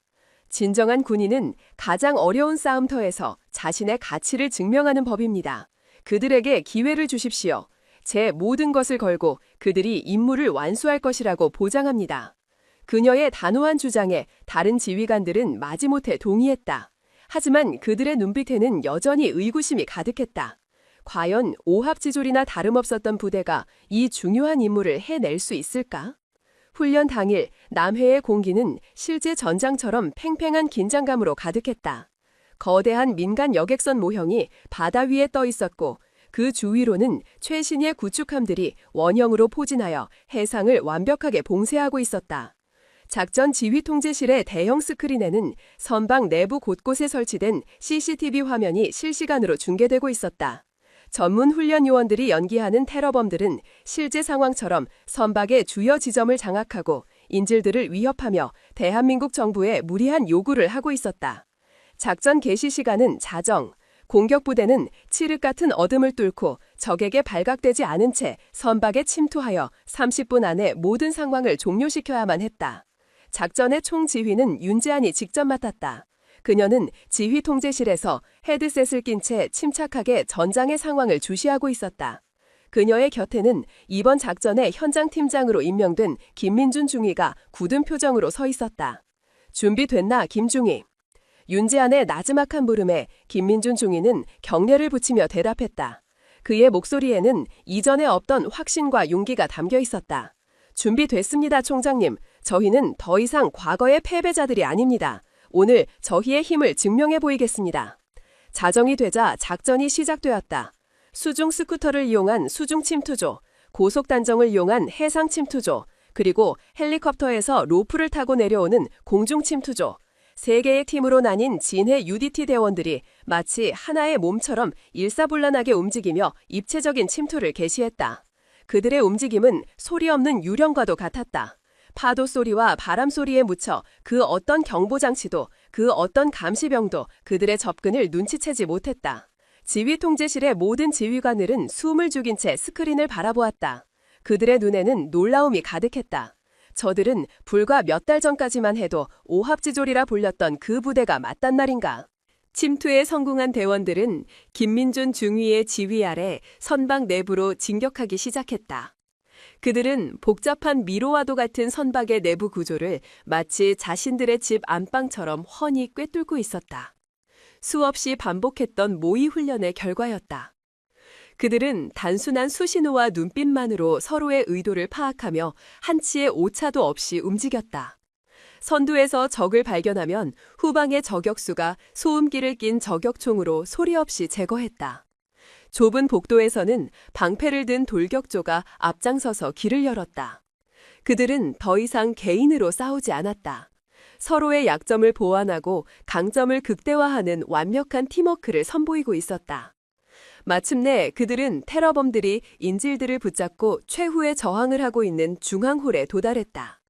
S1: 진정한 군인은 가장 어려운 싸움터에서 자신의 가치를 증명하는 법입니다. 그들에게 기회를 주십시오. 제 모든 것을 걸고 그들이 임무를 완수할 것이라고 보장합니다. 그녀의 단호한 주장에 다른 지휘관들은 마지못해 동의했다.
S2: 하지만 그들의 눈빛에는 여전히 의구심이 가득했다. 과연 오합지졸이나 다름없었던 부대가 이 중요한 임무를 해낼 수 있을까? 훈련 당일 남해의 공기는 실제 전장처럼 팽팽한 긴장감으로 가득했다. 거대한 민간 여객선 모형이 바다 위에 떠 있었고 그 주위로는 최신의 구축함들이 원형으로 포진하여 해상을 완벽하게 봉쇄하고 있었다. 작전 지휘 통제실의 대형 스크린에는 선박 내부 곳곳에 설치된 CCTV 화면이 실시간으로 중계되고 있었다. 전문 훈련 요원들이 연기하는 테러범들은 실제 상황처럼 선박의 주요 지점을 장악하고 인질들을 위협하며 대한민국 정부에 무리한 요구를 하고 있었다. 작전 개시 시간은 자정, 공격부대는 칠흑 같은 어둠을 뚫고 적에게 발각되지 않은 채 선박에 침투하여 30분 안에 모든 상황을 종료시켜야만 했다. 작전의 총지휘는 윤재한이 직접 맡았다. 그녀는 지휘 통제실에서 헤드셋을 낀 채 침착하게 전장의 상황을 주시하고 있었다. 그녀의 곁에는 이번 작전의 현장 팀장으로 임명된 김민준 중위가 굳은 표정으로 서 있었다. 준비됐나, 김중위? 윤재한의 나지막한 물음에 김민준 중위는 경례를 붙이며 대답했다. 그의 목소리에는 이전에 없던 확신과 용기가 담겨 있었다. 준비됐습니다, 총장님. 저희는 더 이상 과거의 패배자들이 아닙니다. 오늘 저희의 힘을 증명해 보이겠습니다. 자정이 되자 작전이 시작되었다. 수중 스쿠터를 이용한 수중 침투조, 고속 단정을 이용한 해상 침투조, 그리고 헬리콥터에서 로프를 타고 내려오는 공중 침투조, 3개의 팀으로 나뉜 진해 UDT 대원들이 마치 하나의 몸처럼 일사불란하게 움직이며 입체적인 침투를 개시했다. 그들의 움직임은 소리 없는 유령과도 같았다. 파도 소리와 바람 소리에 묻혀 그 어떤 경보장치도 그 어떤 감시병도 그들의 접근을 눈치채지 못했다. 지휘 통제실의 모든 지휘관들은 숨을 죽인 채 스크린을 바라보았다. 그들의 눈에는 놀라움이 가득했다. 저들은 불과 몇 달 전까지만 해도 오합지졸이라 불렸던 그 부대가 맞단 말인가. 침투에 성공한 대원들은 김민준 중위의 지휘 아래 선박 내부로 진격하기 시작했다. 그들은 복잡한 미로와도 같은 선박의 내부 구조를 마치 자신들의 집 안방처럼 훤히 꿰뚫고 있었다. 수없이 반복했던 모의 훈련의 결과였다. 그들은 단순한 수신호와 눈빛만으로 서로의 의도를 파악하며 한치의 오차도 없이 움직였다. 선두에서 적을 발견하면 후방의 저격수가 소음기를 낀 저격총으로 소리 없이 제거했다. 좁은 복도에서는 방패를 든 돌격조가 앞장서서 길을 열었다. 그들은 더 이상 개인으로 싸우지 않았다. 서로의 약점을 보완하고 강점을 극대화하는 완벽한 팀워크를 선보이고 있었다. 마침내 그들은 테러범들이 인질들을 붙잡고 최후의 저항을 하고 있는 중앙홀에 도달했다.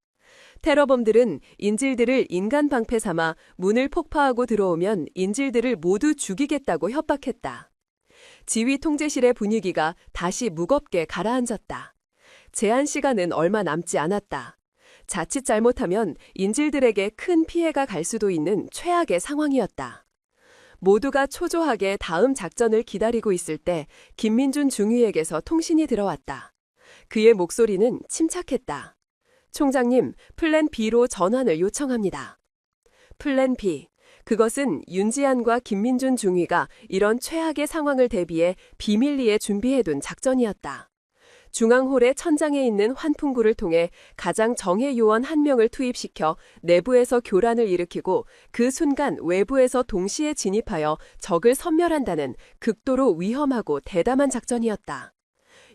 S2: 테러범들은 인질들을 인간 방패 삼아 문을 폭파하고 들어오면 인질들을 모두 죽이겠다고 협박했다. 지휘 통제실의 분위기가 다시 무겁게 가라앉았다. 제한 시간은 얼마 남지 않았다. 자칫 잘못하면 인질들에게 큰 피해가 갈 수도 있는 최악의 상황이었다. 모두가 초조하게 다음 작전을 기다리고 있을 때 김민준 중위에게서 통신이 들어왔다. 그의 목소리는 침착했다. 총장님, 플랜 B로 전환을 요청합니다. 플랜 B. 그것은 윤지한과 김민준 중위가 이런 최악의 상황을 대비해 비밀리에 준비해둔 작전이었다. 중앙홀의 천장에 있는 환풍구를 통해 가장 정예 요원 1명을 투입시켜 내부에서 교란을 일으키고 그 순간 외부에서 동시에 진입하여 적을 섬멸한다는 극도로 위험하고 대담한 작전이었다.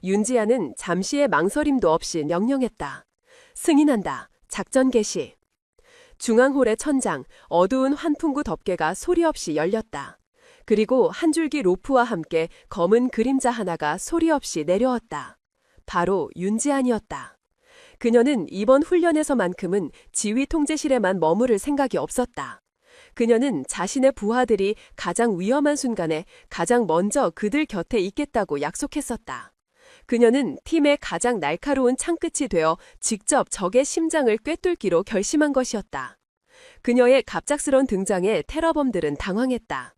S2: 윤지한은 잠시의 망설임도 없이 명령했다. 승인한다. 작전 개시. 중앙홀의 천장, 어두운 환풍구 덮개가 소리 없이 열렸다. 그리고 한 줄기 로프와 함께 검은 그림자 하나가 소리 없이 내려왔다. 바로 윤지한이었다. 그녀는 이번 훈련에서만큼은 지휘 통제실에만 머무를 생각이 없었다. 그녀는 자신의 부하들이 가장 위험한 순간에 가장 먼저 그들 곁에 있겠다고 약속했었다. 그녀는 팀의 가장 날카로운 창끝이 되어 직접 적의 심장을 꿰뚫기로 결심한 것이었다. 그녀의 갑작스런 등장에 테러범들은 당황했다.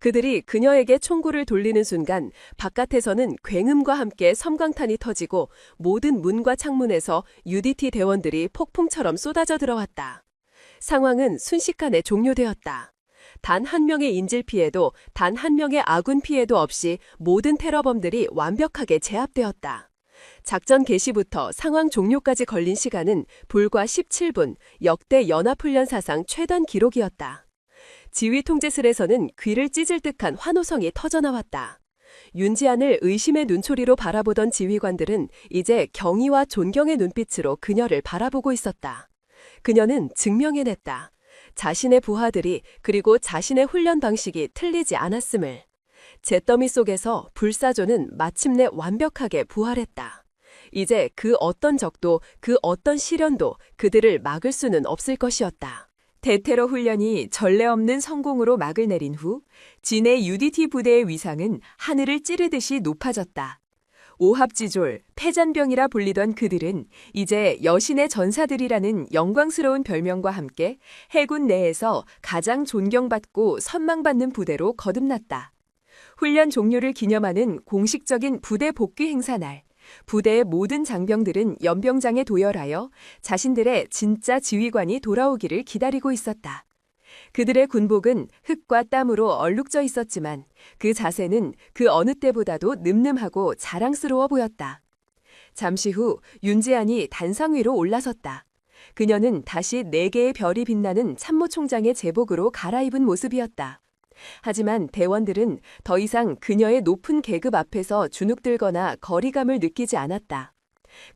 S2: 그들이 그녀에게 총구를 돌리는 순간 바깥에서는 굉음과 함께 섬광탄이 터지고 모든 문과 창문에서 UDT 대원들이 폭풍처럼 쏟아져 들어왔다. 상황은 순식간에 종료되었다. 단 한 명의 인질 피해도 단 한 명의 아군 피해도 없이 모든 테러범들이 완벽하게 제압되었다. 작전 개시부터 상황 종료까지 걸린 시간은 불과 17분, 역대 연합훈련 사상 최단 기록이었다. 지휘통제실에서는 귀를 찢을 듯한 환호성이 터져나왔다. 윤지안을 의심의 눈초리로 바라보던 지휘관들은 이제 경의와 존경의 눈빛으로 그녀를 바라보고 있었다. 그녀는 증명해냈다. 자신의 부하들이 그리고 자신의 훈련 방식이 틀리지 않았음을. 잿더미 속에서 불사조는 마침내 완벽하게 부활했다. 이제 그 어떤 적도 그 어떤 시련도 그들을 막을 수는 없을 것이었다.
S1: 대테러 훈련이 전례 없는 성공으로 막을 내린 후 진의 UDT 부대의 위상은 하늘을 찌르듯이 높아졌다. 오합지졸, 패잔병이라 불리던 그들은 이제 여신의 전사들이라는 영광스러운 별명과 함께 해군 내에서 가장 존경받고 선망받는 부대로 거듭났다. 훈련 종료를 기념하는 공식적인 부대 복귀 행사 날, 부대의 모든 장병들은 연병장에 도열하여 자신들의 진짜 지휘관이 돌아오기를 기다리고 있었다. 그들의 군복은 흙과 땀으로 얼룩져 있었지만 그 자세는 그 어느 때보다도 늠름하고 자랑스러워 보였다. 잠시 후 윤지안이 단상 위로 올라섰다. 그녀는 다시 4개의 별이 빛나는 참모총장의 제복으로 갈아입은 모습이었다. 하지만 대원들은 더 이상 그녀의 높은 계급 앞에서 주눅들거나 거리감을 느끼지 않았다.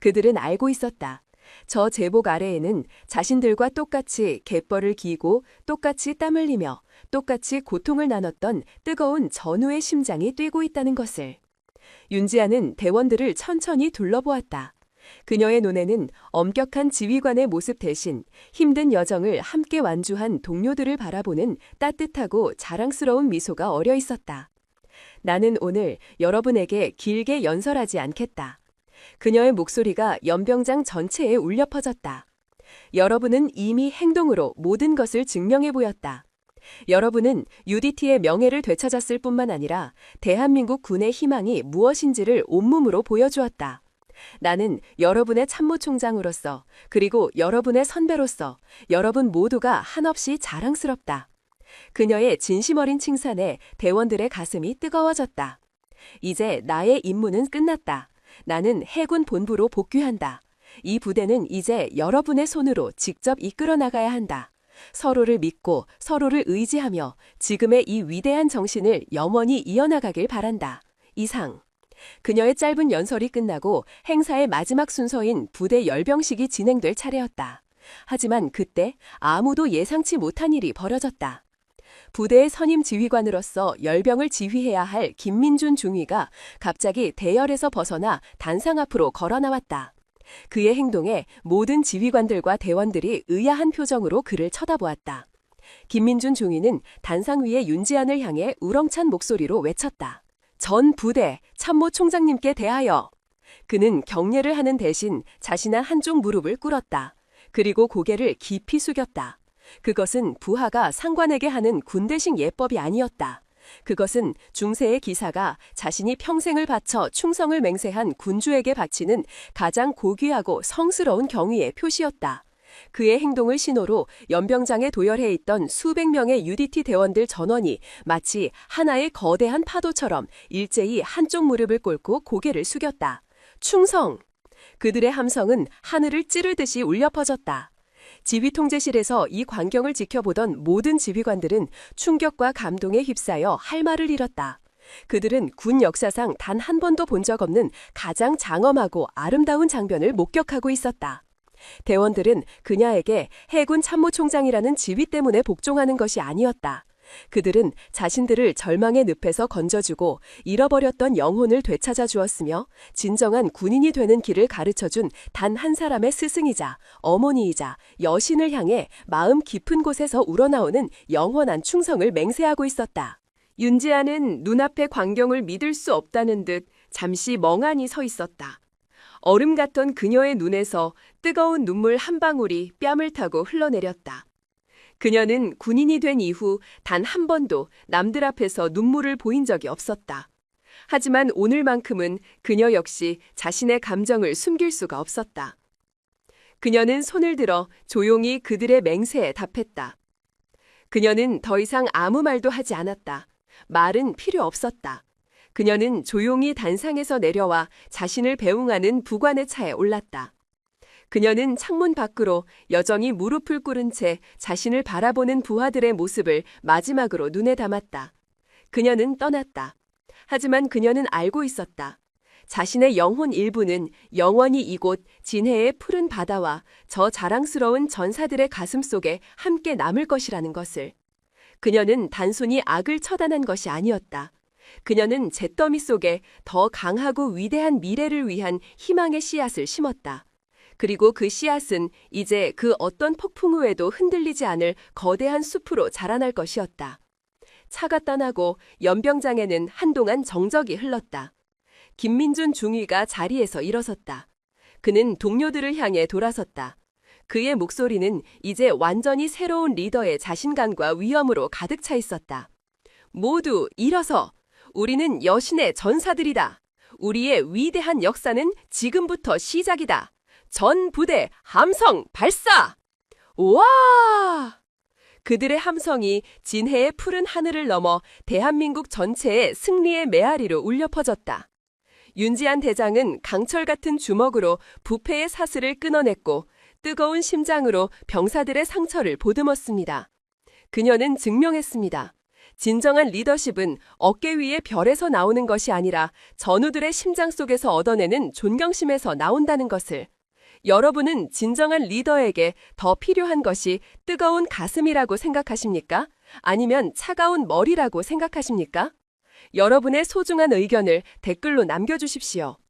S1: 그들은 알고 있었다. 저 제복 아래에는 자신들과 똑같이 갯벌을 기고 똑같이 땀 흘리며 똑같이 고통을 나눴던 뜨거운 전우의 심장이 뛰고 있다는 것을. 윤지아는 대원들을 천천히 둘러보았다. 그녀의 눈에는 엄격한 지휘관의 모습 대신 힘든 여정을 함께 완주한 동료들을 바라보는 따뜻하고 자랑스러운 미소가 어려 있었다. 나는 오늘 여러분에게 길게 연설하지 않겠다. 그녀의 목소리가 연병장 전체에 울려 퍼졌다. 여러분은 이미 행동으로 모든 것을 증명해 보였다. 여러분은 UDT의 명예를 되찾았을 뿐만 아니라 대한민국 군의 희망이 무엇인지를 온몸으로 보여주었다. 나는 여러분의 참모총장으로서 그리고 여러분의 선배로서 여러분 모두가 한없이 자랑스럽다. 그녀의 진심 어린 칭찬에 대원들의 가슴이 뜨거워졌다. 이제 나의 임무는 끝났다. 나는 해군 본부로 복귀한다. 이 부대는 이제 여러분의 손으로 직접 이끌어 나가야 한다. 서로를 믿고 서로를 의지하며 지금의 이 위대한 정신을 영원히 이어나가길 바란다. 이상. 그녀의 짧은 연설이 끝나고 행사의 마지막 순서인 부대 열병식이 진행될 차례였다. 하지만 그때 아무도 예상치 못한 일이 벌어졌다. 부대의 선임 지휘관으로서 열병을 지휘해야 할 김민준 중위가 갑자기 대열에서 벗어나 단상 앞으로 걸어 나왔다. 그의 행동에 모든 지휘관들과 대원들이 의아한 표정으로 그를 쳐다보았다. 김민준 중위는 단상 위에 윤지안을 향해 우렁찬 목소리로 외쳤다. 전 부대 참모총장님께 대하여. 그는 경례를 하는 대신 자신의 한쪽 무릎을 꿇었다. 그리고 고개를 깊이 숙였다. 그것은 부하가 상관에게 하는 군대식 예법이 아니었다. 그것은 중세의 기사가 자신이 평생을 바쳐 충성을 맹세한 군주에게 바치는 가장 고귀하고 성스러운 경의의 표시였다. 그의 행동을 신호로 연병장에 도열해 있던 수백 명의 UDT 대원들 전원이 마치 하나의 거대한 파도처럼 일제히 한쪽 무릎을 꿇고 고개를 숙였다. 충성! 그들의 함성은 하늘을 찌르듯이 울려 퍼졌다. 지휘통제실에서 이 광경을 지켜보던 모든 지휘관들은 충격과 감동에 휩싸여 할 말을 잃었다. 그들은 군 역사상 단 한 번도 본 적 없는 가장 장엄하고 아름다운 장면을 목격하고 있었다. 대원들은 그녀에게 해군 참모총장이라는 지위 때문에 복종하는 것이 아니었다. 그들은 자신들을 절망의 늪에서 건져주고 잃어버렸던 영혼을 되찾아 주었으며 진정한 군인이 되는 길을 가르쳐준 단 한 사람의 스승이자 어머니이자 여신을 향해 마음 깊은 곳에서 우러나오는 영원한 충성을 맹세하고 있었다. 윤지아는 눈앞의 광경을 믿을 수 없다는 듯 잠시 멍하니 서 있었다. 얼음 같던 그녀의 눈에서 뜨거운 눈물 한 방울이 뺨을 타고 흘러내렸다. 그녀는 군인이 된 이후 단 한 번도 남들 앞에서 눈물을 보인 적이 없었다. 하지만 오늘만큼은 그녀 역시 자신의 감정을 숨길 수가 없었다. 그녀는 손을 들어 조용히 그들의 맹세에 답했다.
S2: 그녀는 더 이상 아무 말도 하지 않았다. 말은 필요 없었다. 그녀는 조용히 단상에서 내려와 자신을 배웅하는 부관의 차에 올랐다. 그녀는 창문 밖으로 여정이 무릎을 꿇은 채 자신을 바라보는 부하들의 모습을 마지막으로 눈에 담았다. 그녀는 떠났다. 하지만 그녀는 알고 있었다. 자신의 영혼 일부는 영원히 이곳 진해의 푸른 바다와 저 자랑스러운 전사들의 가슴 속에 함께 남을 것이라는 것을. 그녀는 단순히 악을 처단한 것이 아니었다. 그녀는 잿더미 속에 더 강하고 위대한 미래를 위한 희망의 씨앗을 심었다. 그리고 그 씨앗은 이제 그 어떤 폭풍 후에도 흔들리지 않을 거대한 숲으로 자라날 것이었다. 차가 떠나고 연병장에는 한동안 정적이 흘렀다. 김민준 중위가 자리에서 일어섰다. 그는 동료들을 향해 돌아섰다. 그의 목소리는 이제 완전히 새로운 리더의 자신감과 위엄으로 가득 차 있었다. 모두 일어서! 우리는 여신의 전사들이다. 우리의 위대한 역사는 지금부터 시작이다. 전 부대 함성 발사! 우와! 그들의 함성이 진해의 푸른 하늘을 넘어 대한민국 전체의 승리의 메아리로 울려 퍼졌다. 윤지한 대장은 강철 같은 주먹으로 부패의 사슬을 끊어냈고 뜨거운 심장으로 병사들의 상처를 보듬었습니다. 그녀는 증명했습니다. 진정한 리더십은 어깨 위의 별에서 나오는 것이 아니라 전우들의 심장 속에서 얻어내는 존경심에서 나온다는 것을. 여러분은 진정한 리더에게 더 필요한 것이 뜨거운 가슴이라고 생각하십니까? 아니면 차가운 머리라고 생각하십니까? 여러분의 소중한 의견을 댓글로 남겨주십시오.